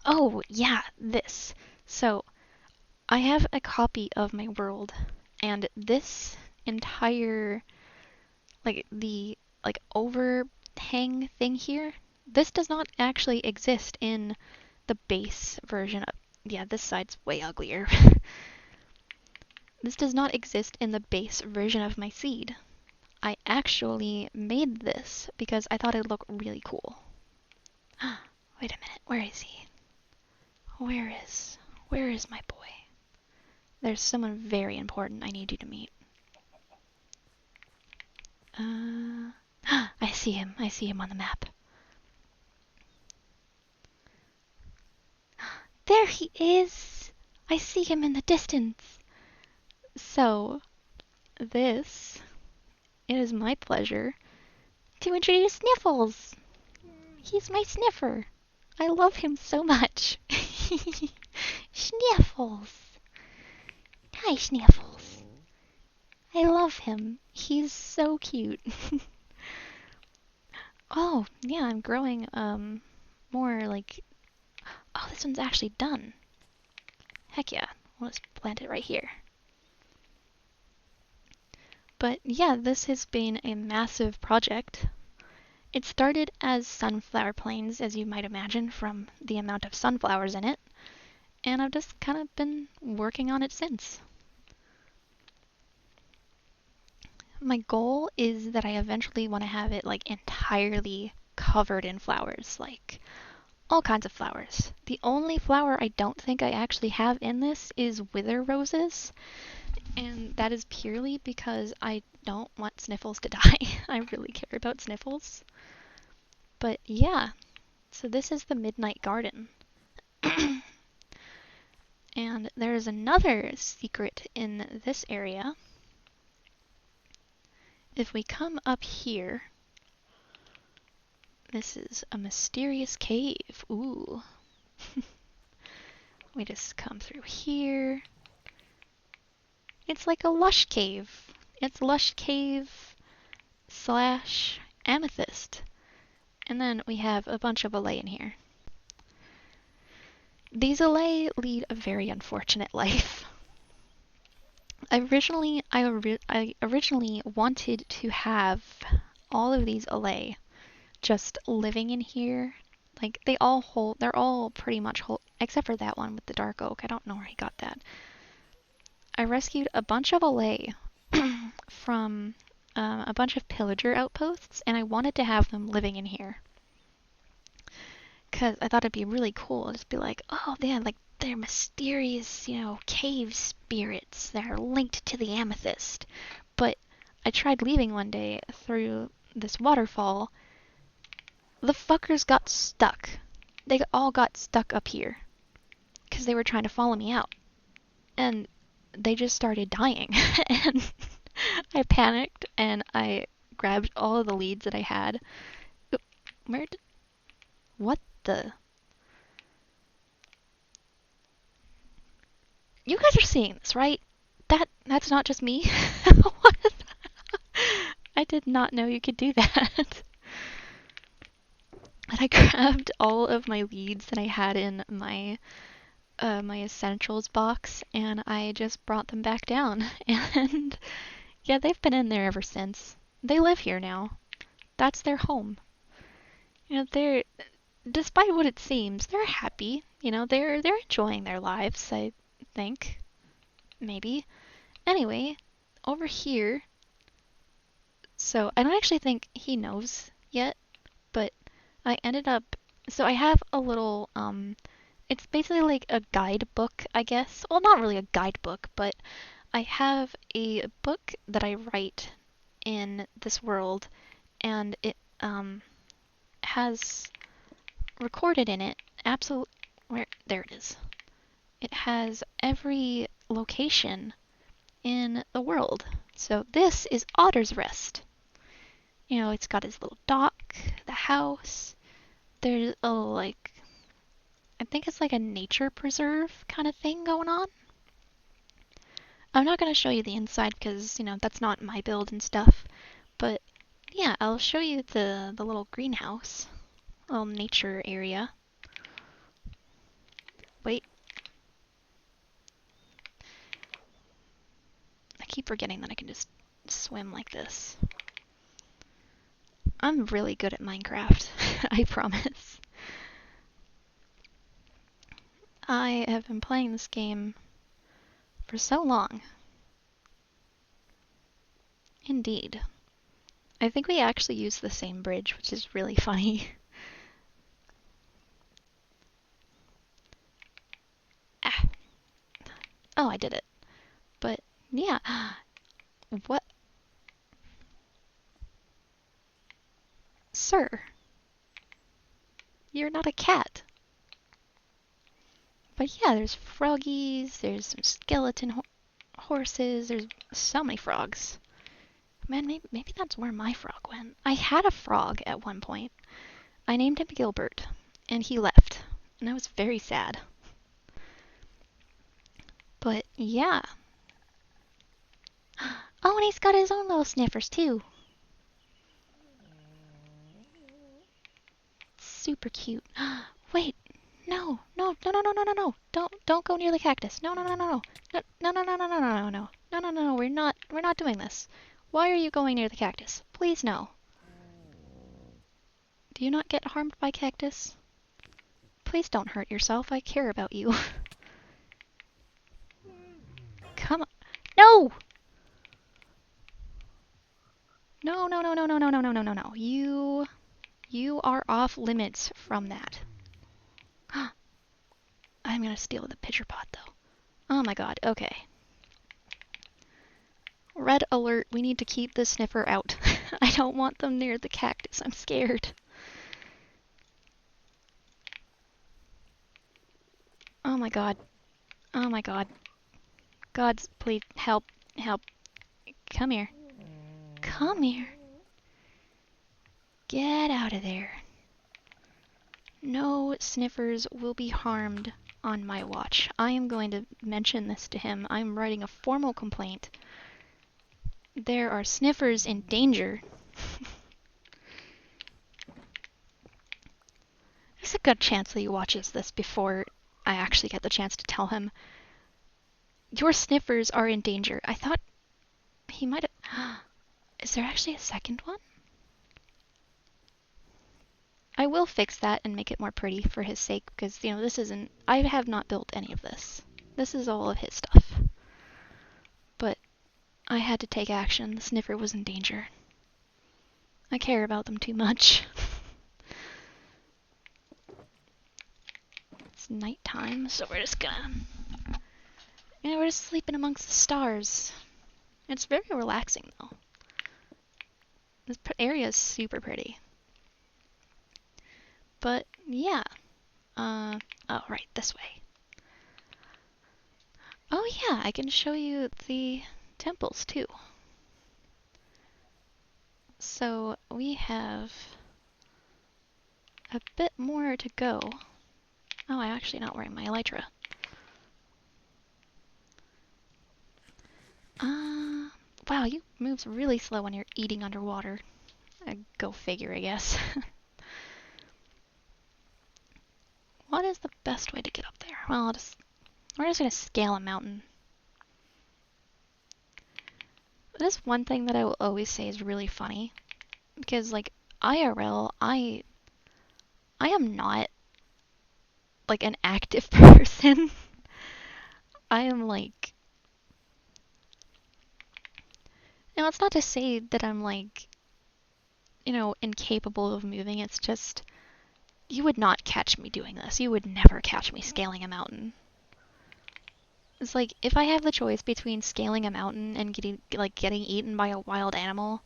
Oh, yeah, this. So, I have a copy of my world, and this entire, the overhang thing here, this does not actually exist in the base version of... Yeah, this side's way uglier. This does not exist in the base version of my seed. I actually made this because I thought it'd look really cool. Wait a minute, where is he? Where is my boy? There's someone very important I need you to meet. I see him on the map. There he is! I see him in the distance. So, it is my pleasure to introduce Sniffles. He's my sniffer. I love him so much. Sniffles. Hi, Sniffles. I love him. He's so cute. Oh, yeah, I'm growing, more like... Oh, this one's actually done. Heck yeah. I'll just plant it right here. But yeah, this has been a massive project. It started as sunflower plains, as you might imagine, from the amount of sunflowers in it. And I've just kind of been working on it since. My goal is that I eventually want to have it like entirely covered in flowers, like all kinds of flowers. The only flower I don't think I actually have in this is wither roses, and that is purely because I don't want Sniffles to die. I really care about Sniffles. But yeah, so this is the Midnight Garden. And there's another secret in this area. If we come up here, this is a mysterious cave. Ooh. We just come through here. It's like a lush cave. It's lush cave slash amethyst. And then we have a bunch of Allay in here. These Allay lead a very unfortunate life. I originally wanted to have all of these Allay just living in here. Like they're all pretty much whole, except for that one with the dark oak. I don't know where he got that. I rescued a bunch of Allay from a bunch of pillager outposts, and I wanted to have them living in here. Because I thought it'd be really cool to just be like, oh, they're mysterious, cave spirits that are linked to the amethyst. But I tried leaving one day through this waterfall. The fuckers got stuck. They all got stuck up here. Because they were trying to follow me out. And they just started dying. And I panicked and I grabbed all of the leads that I had. What the? You guys are seeing this, right? That's not just me. What? I did not know you could do that. And I grabbed all of my leads that I had in my my essentials box, and I just brought them back down. And yeah, they've been in there ever since. They live here now. That's their home. They're, despite what it seems, they're happy. They're enjoying their lives, I think. Maybe. Anyway, over here. So, I don't actually think he knows yet, but I ended up. So, I have a little, it's basically like a guidebook, I guess. Well, not really a guidebook, but I have a book that I write in this world, and it, has recorded in it there it is. It has every location in the world. So this is Otter's Rest. It's got his little dock, the house. There's I think it's like a nature preserve kind of thing going on. I'm not going to show you the inside because, that's not my build and stuff. But yeah, I'll show you the little greenhouse, little nature area. Wait. I keep forgetting that I can just swim like this. I'm really good at Minecraft, I promise. I have been playing this game for so long. Indeed. I think we actually use the same bridge, which is really funny. Ah. Oh, I did it. But, yeah. What? Sir. You're not a cat. But yeah, there's froggies, there's some skeleton horses, there's so many frogs. Man, maybe that's where my frog went. I had a frog at one point. I named him Gilbert, and he left. And I was very sad. But yeah. Oh, and he's got his own little sniffers too. Super cute. Wait, no. Don't go near the cactus. No. No. We're not doing this. Why are you going near the cactus? Please no. Do you not get harmed by cactus? Please don't hurt yourself. I care about you. Come on. No! No. You are off limits from that. I'm gonna steal the pitcher pot though. Oh my god, okay. Red alert, we need to keep the sniffer out. I don't want them near the cactus, I'm scared. Oh my god. Oh my god. Gods, please help. Help. Come here. Come here. Get out of there. No sniffers will be harmed on my watch. I am going to mention this to him. I'm writing a formal complaint. There are sniffers in danger. There's a good chance that he watches this before I actually get the chance to tell him. Your sniffers are in danger. I thought he might have... Is there actually a second one? I will fix that and make it more pretty for his sake, because, you know, this isn't... I have not built any of this. This is all of his stuff. But I had to take action. The sniffer was in danger. I care about them too much. It's nighttime, so we're just gonna... You know, we're just sleeping amongst the stars. It's very relaxing, though. This area is super pretty. But, yeah. Oh, right, this way. Oh, yeah, I can show you the temples, too. So, we have a bit more to go. Oh, I'm actually not wearing my elytra. Wow, you moves really slow when you're eating underwater. Go figure, I guess. What is the best way to get up there? Well, we're just gonna scale a mountain. That is one thing that I will always say is really funny. Because, like, IRL, I am not, like, an active person. I am, like... Now, it's not to say that I'm, like, you know, incapable of moving. It's just... You would not catch me doing this. You would never catch me scaling a mountain. It's like, if I have the choice between scaling a mountain and getting eaten by a wild animal,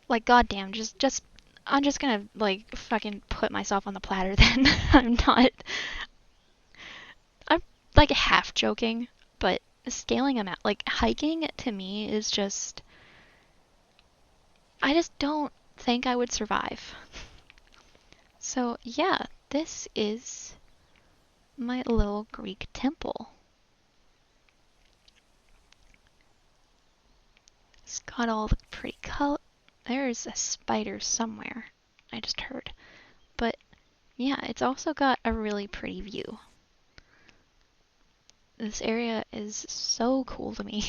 like, goddamn, I'm just gonna, like, fucking put myself on the platter then. I'm, like, half joking, but scaling a mountain, like, hiking to me is just, I just don't think I would survive. So, yeah, this is my little Greek temple. It's got all the pretty color. There's a spider somewhere, I just heard. But, yeah, it's also got a really pretty view. This area is so cool to me.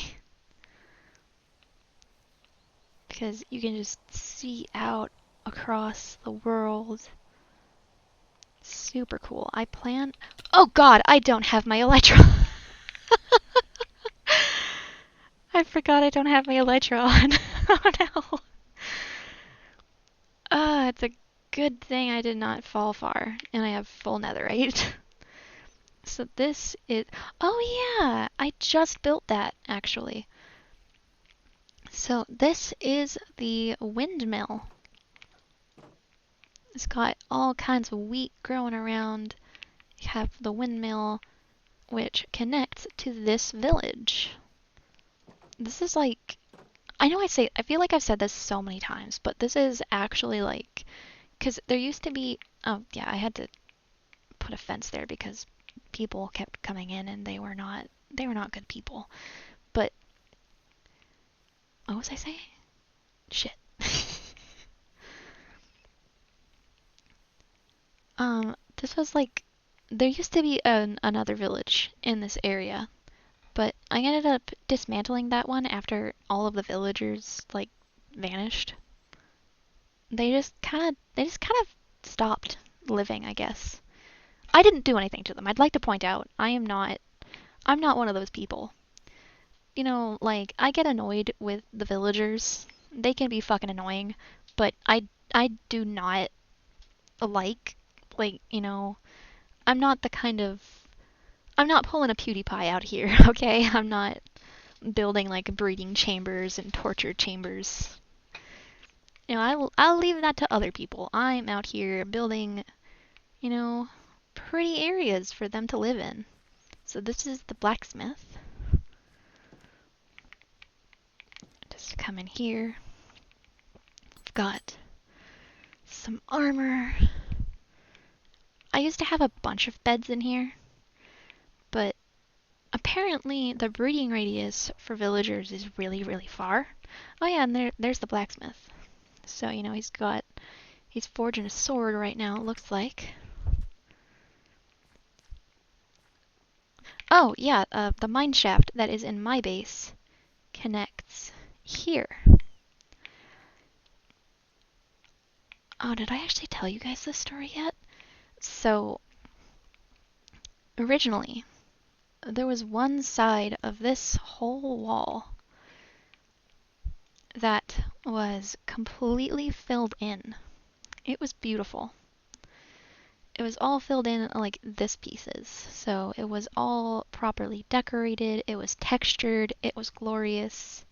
Because you can just see out across the world. Super cool. Oh god, I don't have my elytra. I forgot I don't have my elytra on. Oh no. It's a good thing I did not fall far, and I have full netherite. So this is... Oh yeah, I just built that, actually. So this is the windmill. It's got all kinds of wheat growing around. You have the windmill, which connects to this village. This is like... I feel like I've said this so many times, but this is actually like... Because there used to be... Oh, yeah, I had to put a fence there because people kept coming in and they were not good people. But... What was I saying? Shit. This was like... There used to be another village in this area, but I ended up dismantling that one after all of the villagers, like, vanished. They just kind of stopped living, I guess. I didn't do anything to them. I'd like to point out, I'm not one of those people. You know, like, I get annoyed with the villagers. They can be fucking annoying, but I do not like, you know, I'm not the kind of I'm not pulling a PewDiePie out here, okay? I'm not building like breeding chambers and torture chambers. You know, I'll leave that to other people. I'm out here building, you know, pretty areas for them to live in. So this is the blacksmith. Just come in here. I've got some armor. I used to have a bunch of beds in here, but apparently the breeding radius for villagers is really, really far. Oh yeah, and there's the blacksmith. So, you know, he's forging a sword right now, it looks like. Oh, yeah, the mine shaft that is in my base connects here. Oh, did I actually tell you guys this story yet? So, originally, there was one side of this whole wall that was completely filled in. It was beautiful. It was all filled in like this pieces. So it was all properly decorated, it was textured, it was glorious.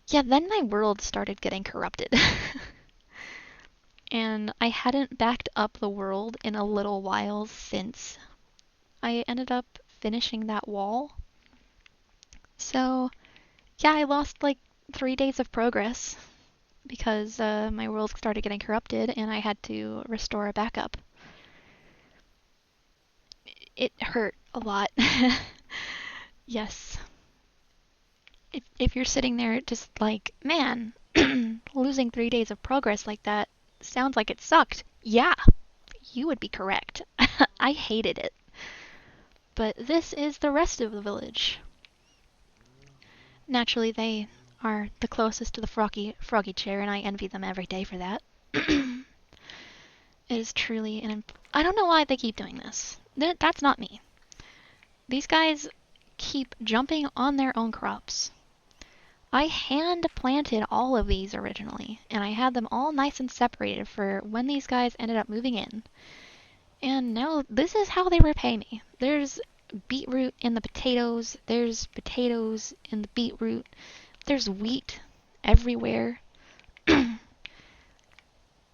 Yeah, then my world started getting corrupted. And I hadn't backed up the world in a little while since I ended up finishing that wall. So, yeah, I lost like 3 days of progress because my world started getting corrupted and I had to restore a backup. It hurt a lot. Yes. If you're sitting there just like, man, losing 3 days of progress like that sounds like it sucked. Yeah, you would be correct. I hated it. But this is the rest of the village. Naturally, they are the closest to the froggy chair, and I envy them every day for that. It is truly I don't know why they keep doing this. That's not me. These guys keep jumping on their own crops. I hand planted all of these originally, and I had them all nice and separated for when these guys ended up moving in. And now this is how they repay me. There's beetroot in the potatoes, there's potatoes in the beetroot, there's wheat everywhere.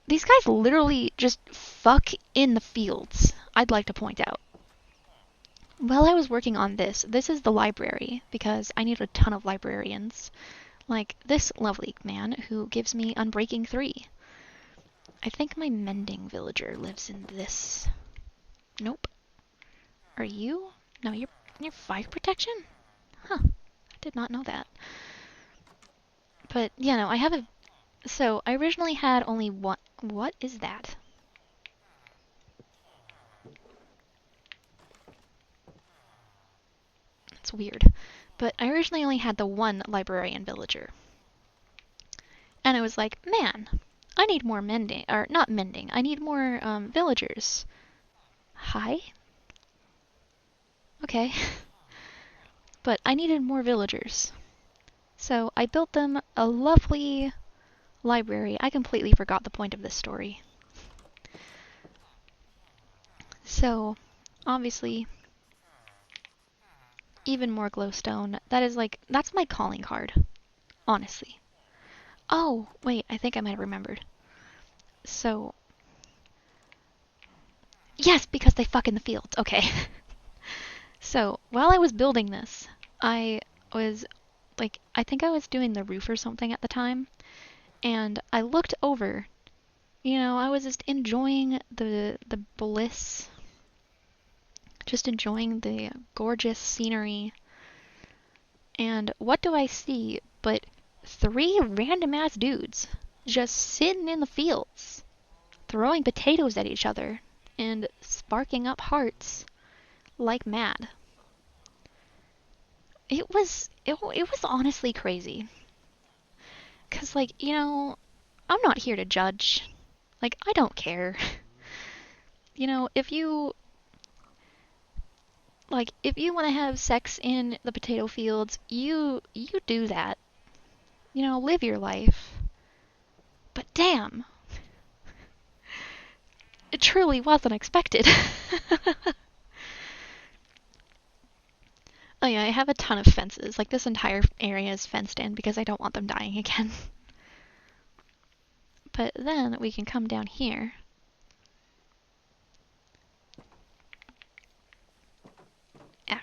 These guys literally just fuck in the fields, I'd like to point out. While I was working on this is the library, because I need a ton of librarians. Like this lovely man who gives me Unbreaking 3. I think my mending villager lives in this. Nope. Are you? No, you're 5 protection? Huh. I did not know that. But, yeah, no, I have a... So, I originally had only one... What is that? It's weird. But I originally only had the one librarian villager. And I was like, man, I need more mending... Or, not mending. I need more, villagers. Hi? Okay. But I needed more villagers. So I built them a lovely library. I completely forgot the point of this story. So, obviously, even more glowstone. That is like, that's my calling card. Honestly. Oh, wait, I think I might have remembered. So, yes, because they fuck in the fields. Okay. So, while I was building this, I was, like, I think I was doing the roof or something at the time. And I looked over. You know, I was just enjoying the bliss. Just enjoying the gorgeous scenery. And what do I see but 3 random ass dudes just sitting in the fields, throwing potatoes at each other and sparking up hearts like mad. It was honestly crazy. 'Cause like, you know, I'm not here to judge. Like, I don't care. You know, if you want to have sex in the potato fields, you do that. You know, live your life. But damn, it truly wasn't expected. Oh yeah, I have a ton of fences. Like this entire area is fenced in because I don't want them dying again. But then we can come down here. Ah.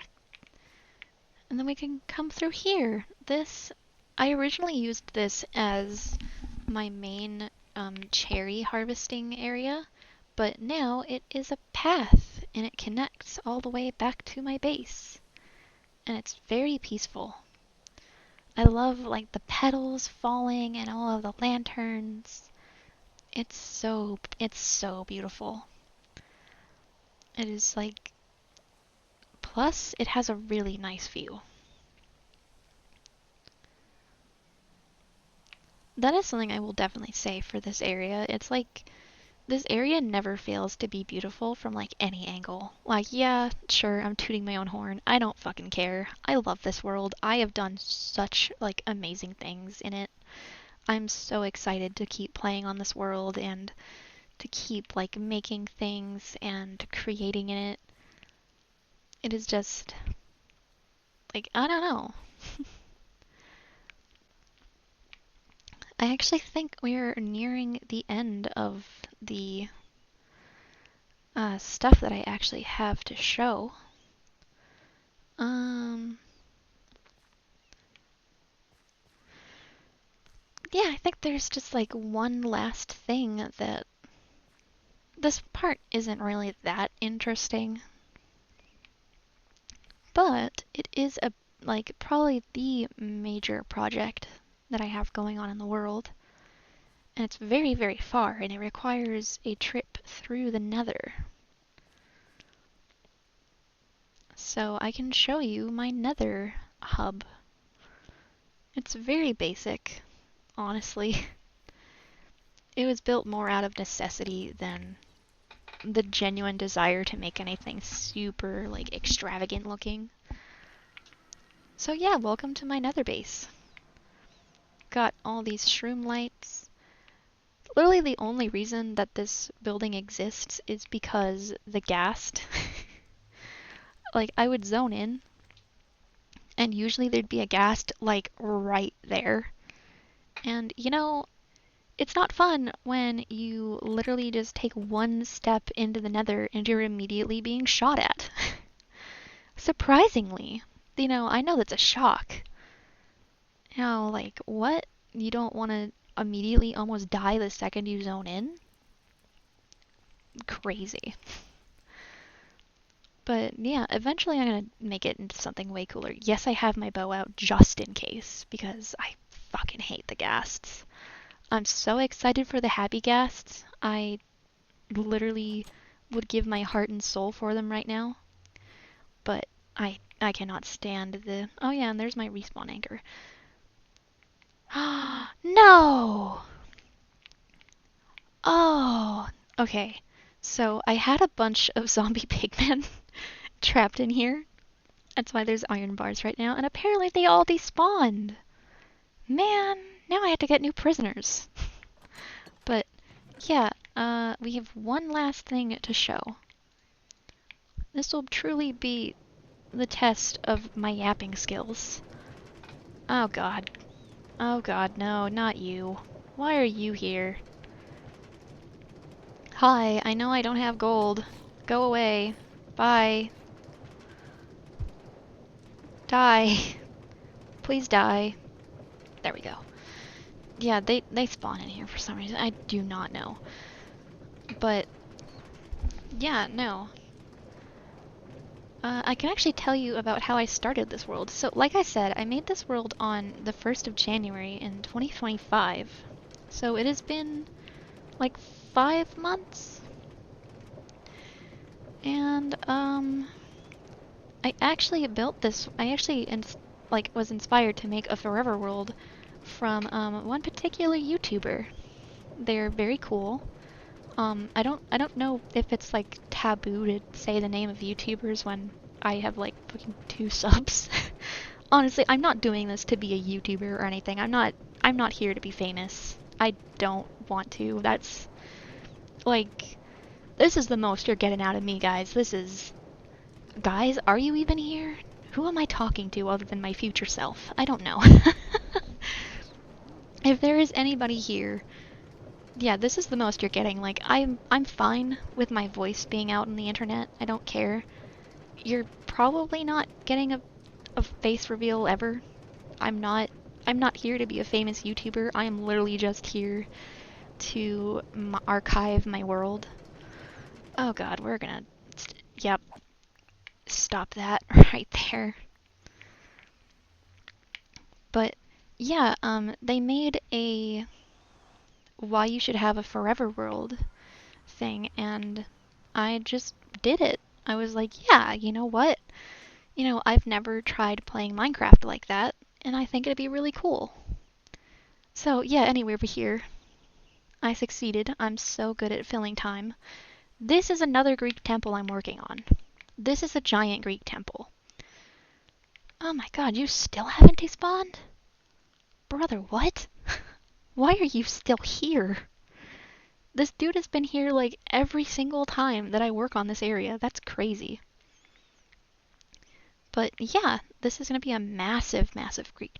And then we can come through here. I originally used this as my main cherry harvesting area, but now it is a path and it connects all the way back to my base. And it's very peaceful. I love like the petals falling and all of the lanterns. It's so beautiful. It is like, plus it has a really nice view. That is something I will definitely say for this area. It's like this area never fails to be beautiful from like any angle. Like, yeah, sure, I'm tooting my own horn. I don't fucking care. I love this world. I have done such like amazing things in it. I'm so excited to keep playing on this world and to keep like making things and creating in it. It is just like, I don't know. I actually think we're nearing the end of the stuff that I actually have to show. Yeah, I think there's just like one last thing that this part isn't really that interesting, but it is a like probably the major project that I have going on in the world. And it's very, very far, and it requires a trip through the Nether. So I can show you my Nether hub. It's very basic, honestly. It was built more out of necessity than the genuine desire to make anything super, like, extravagant looking. So yeah, welcome to my Nether base. Got all these shroom lights. Literally the only reason that this building exists is because the ghast. Like, I would zone in, and usually there'd be a ghast, like, right there. And, you know, it's not fun when you literally just take one step into the Nether and you're immediately being shot at. Surprisingly. You know, I know that's a shock. You know, like, what? You don't want to immediately almost die the second you zone in? Crazy. But yeah, eventually I'm gonna make it into something way cooler. Yes, I have my bow out just in case, because I fucking hate the ghasts. I'm so excited for the happy ghasts. I literally would give my heart and soul for them right now. But I cannot stand the... Oh yeah, and there's my respawn anchor. No! Oh, okay. So I had a bunch of zombie pigmen trapped in here. That's why there's iron bars right now. And apparently they all despawned. Man, now I have to get new prisoners. But yeah, we have one last thing to show. This will truly be the test of my yapping skills. Oh god. Oh god, no, not you. Why are you here? Hi, I know I don't have gold. Go away. Bye. Die. Please die. There we go. Yeah, they spawn in here for some reason. I do not know. But, yeah, no. I can actually tell you about how I started this world. So, like I said, I made this world on the 1st of January in 2025. So it has been like 5 months. And, I actually built this, I actually was inspired to make a forever world from one particular YouTuber. They're very cool. I don't know if it's like taboo to say the name of YouTubers when I have like fucking 2 subs. Honestly, I'm not doing this to be a YouTuber or anything. I'm not here to be famous. I don't want to. That's like, this is the most you're getting out of me, guys. Guys, are you even here? Who am I talking to other than my future self? I don't know. If there is anybody here, yeah, this is the most you're getting. Like, I'm fine with my voice being out on the internet. I don't care. You're probably not getting a face reveal ever. I'm not I'm not here to be a famous YouTuber. I am literally just here to archive my world. Oh god, we're gonna yep, stop that right there. But yeah, they made a why you should have a forever world thing, and I just did it. I was like, yeah, you know what? I've never tried playing Minecraft like that, and I think it'd be really cool. So yeah, anyway, over here, I succeeded. I'm so good at filling time. This is another Greek temple I'm working on. This is a giant Greek temple. Oh my god, you still haven't despawned? Brother, what? Why are you still here? This dude has been here like every single time that I work on this area. That's crazy. But yeah, this is going to be a massive, massive Greek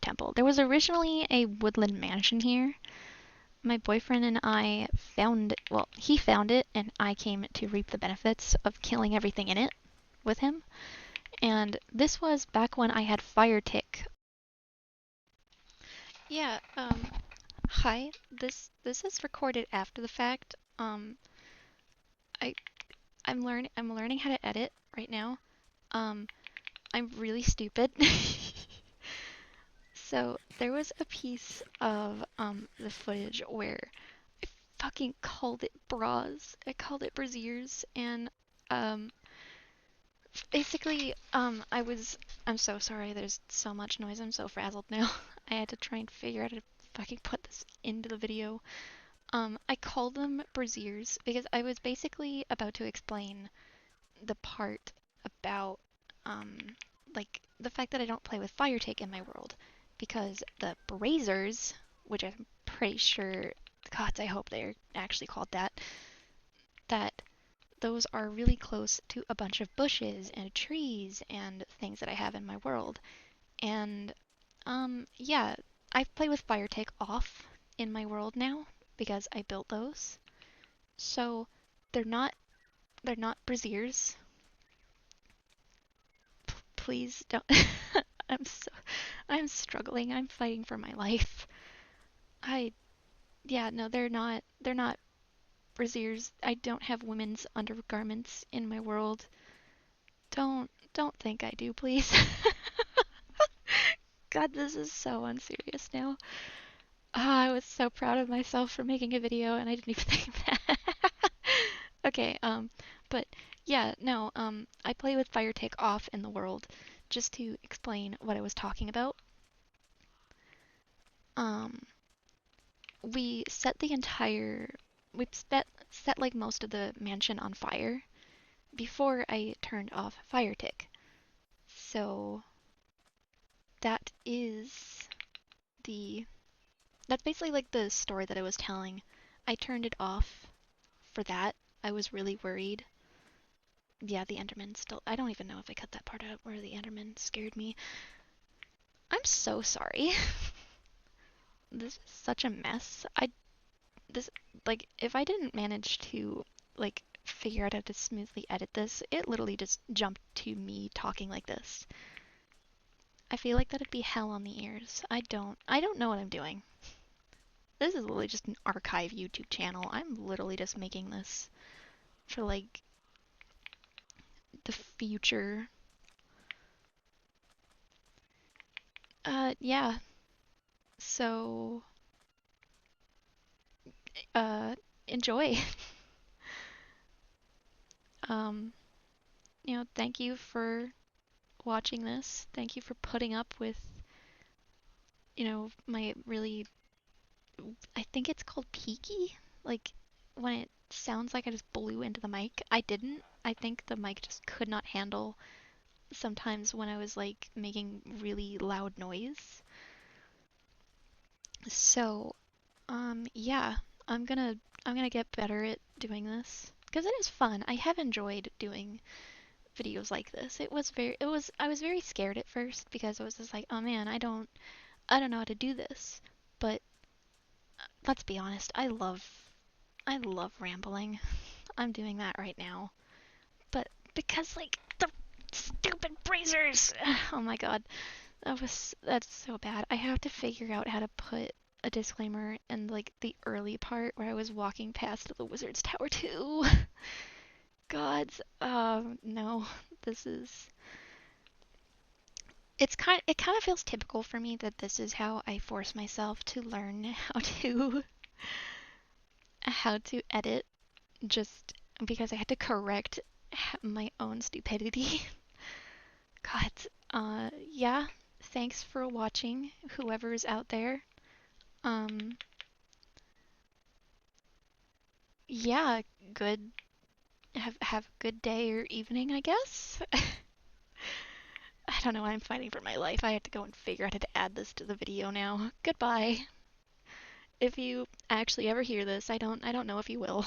temple. There was originally a woodland mansion here. My boyfriend and I he found it, and I came to reap the benefits of killing everything in it with him. And this was back when I had fire tick. Yeah, hi. This is recorded after the fact. I I'm learning how to edit right now. Um, I'm really stupid. So there was a piece of the footage where I fucking called it bras. I called it braziers, and um basically I'm so sorry. There's so much noise. I'm so frazzled now. I had to try and figure out how to fucking put this into the video. I called them braziers because I was basically about to explain the part about um like the fact that I don't play with fire take in my world because the brazers, which I'm pretty sure, gods, I hope they're actually called that those are really close to a bunch of bushes and trees and things that I have in my world. And yeah, I play with fire take off in my world now because I built those. So they're not they're not braziers. Please don't. I'm so I'm struggling. I'm fighting for my life. I yeah, no, they're not braziers. I don't have women's undergarments in my world. Don't think I do, please. God, this is so unserious now. I was so proud of myself for making a video and I didn't even think of that. Okay, but yeah, no, I play with fire take off in the world just to explain what I was talking about. Um, we set the entire we set like most of the mansion on fire before I turned off fire tick. So that is the that's basically like the story that I was telling. I turned it off for that. I was really worried. Yeah, the Enderman still. I don't even know if I cut that part out where the Enderman scared me. I'm so sorry. This is such a mess. This like if I didn't manage to like figure out how to smoothly edit this, it literally just jumped to me talking like this. I feel like that'd be hell on the ears. I don't know what I'm doing. This is literally just an archive YouTube channel. I'm literally just making this for like the future. Yeah. So, uh, enjoy. um, thank you for watching this. Thank you for putting up with, my really, I think it's called peaky. Like, when it sounds like I just blew into the mic. I didn't. I think the mic just could not handle sometimes when I was like making really loud noise. So, yeah, I'm gonna I'm gonna get better at doing this because it is fun. I have enjoyed doing videos like this. I was very scared at first because I was just like, oh man, I don't know how to do this. But let's be honest, I love rambling. I'm doing that right now. But because like the stupid bracers, oh my god, that's so bad. I have to figure out how to put a disclaimer in like the early part where I was walking past the wizard's tower too. Gods, no, this is. It kind of feels typical for me that this is how I force myself to learn how to edit, just because I had to correct my own stupidity. God, yeah. Thanks for watching, whoever's out there. Um, yeah, good. Have a good day or evening, I guess. I don't know why I'm fighting for my life. I have to go and figure out how to add this to the video now. Goodbye. If you actually ever hear this, I don't know if you will.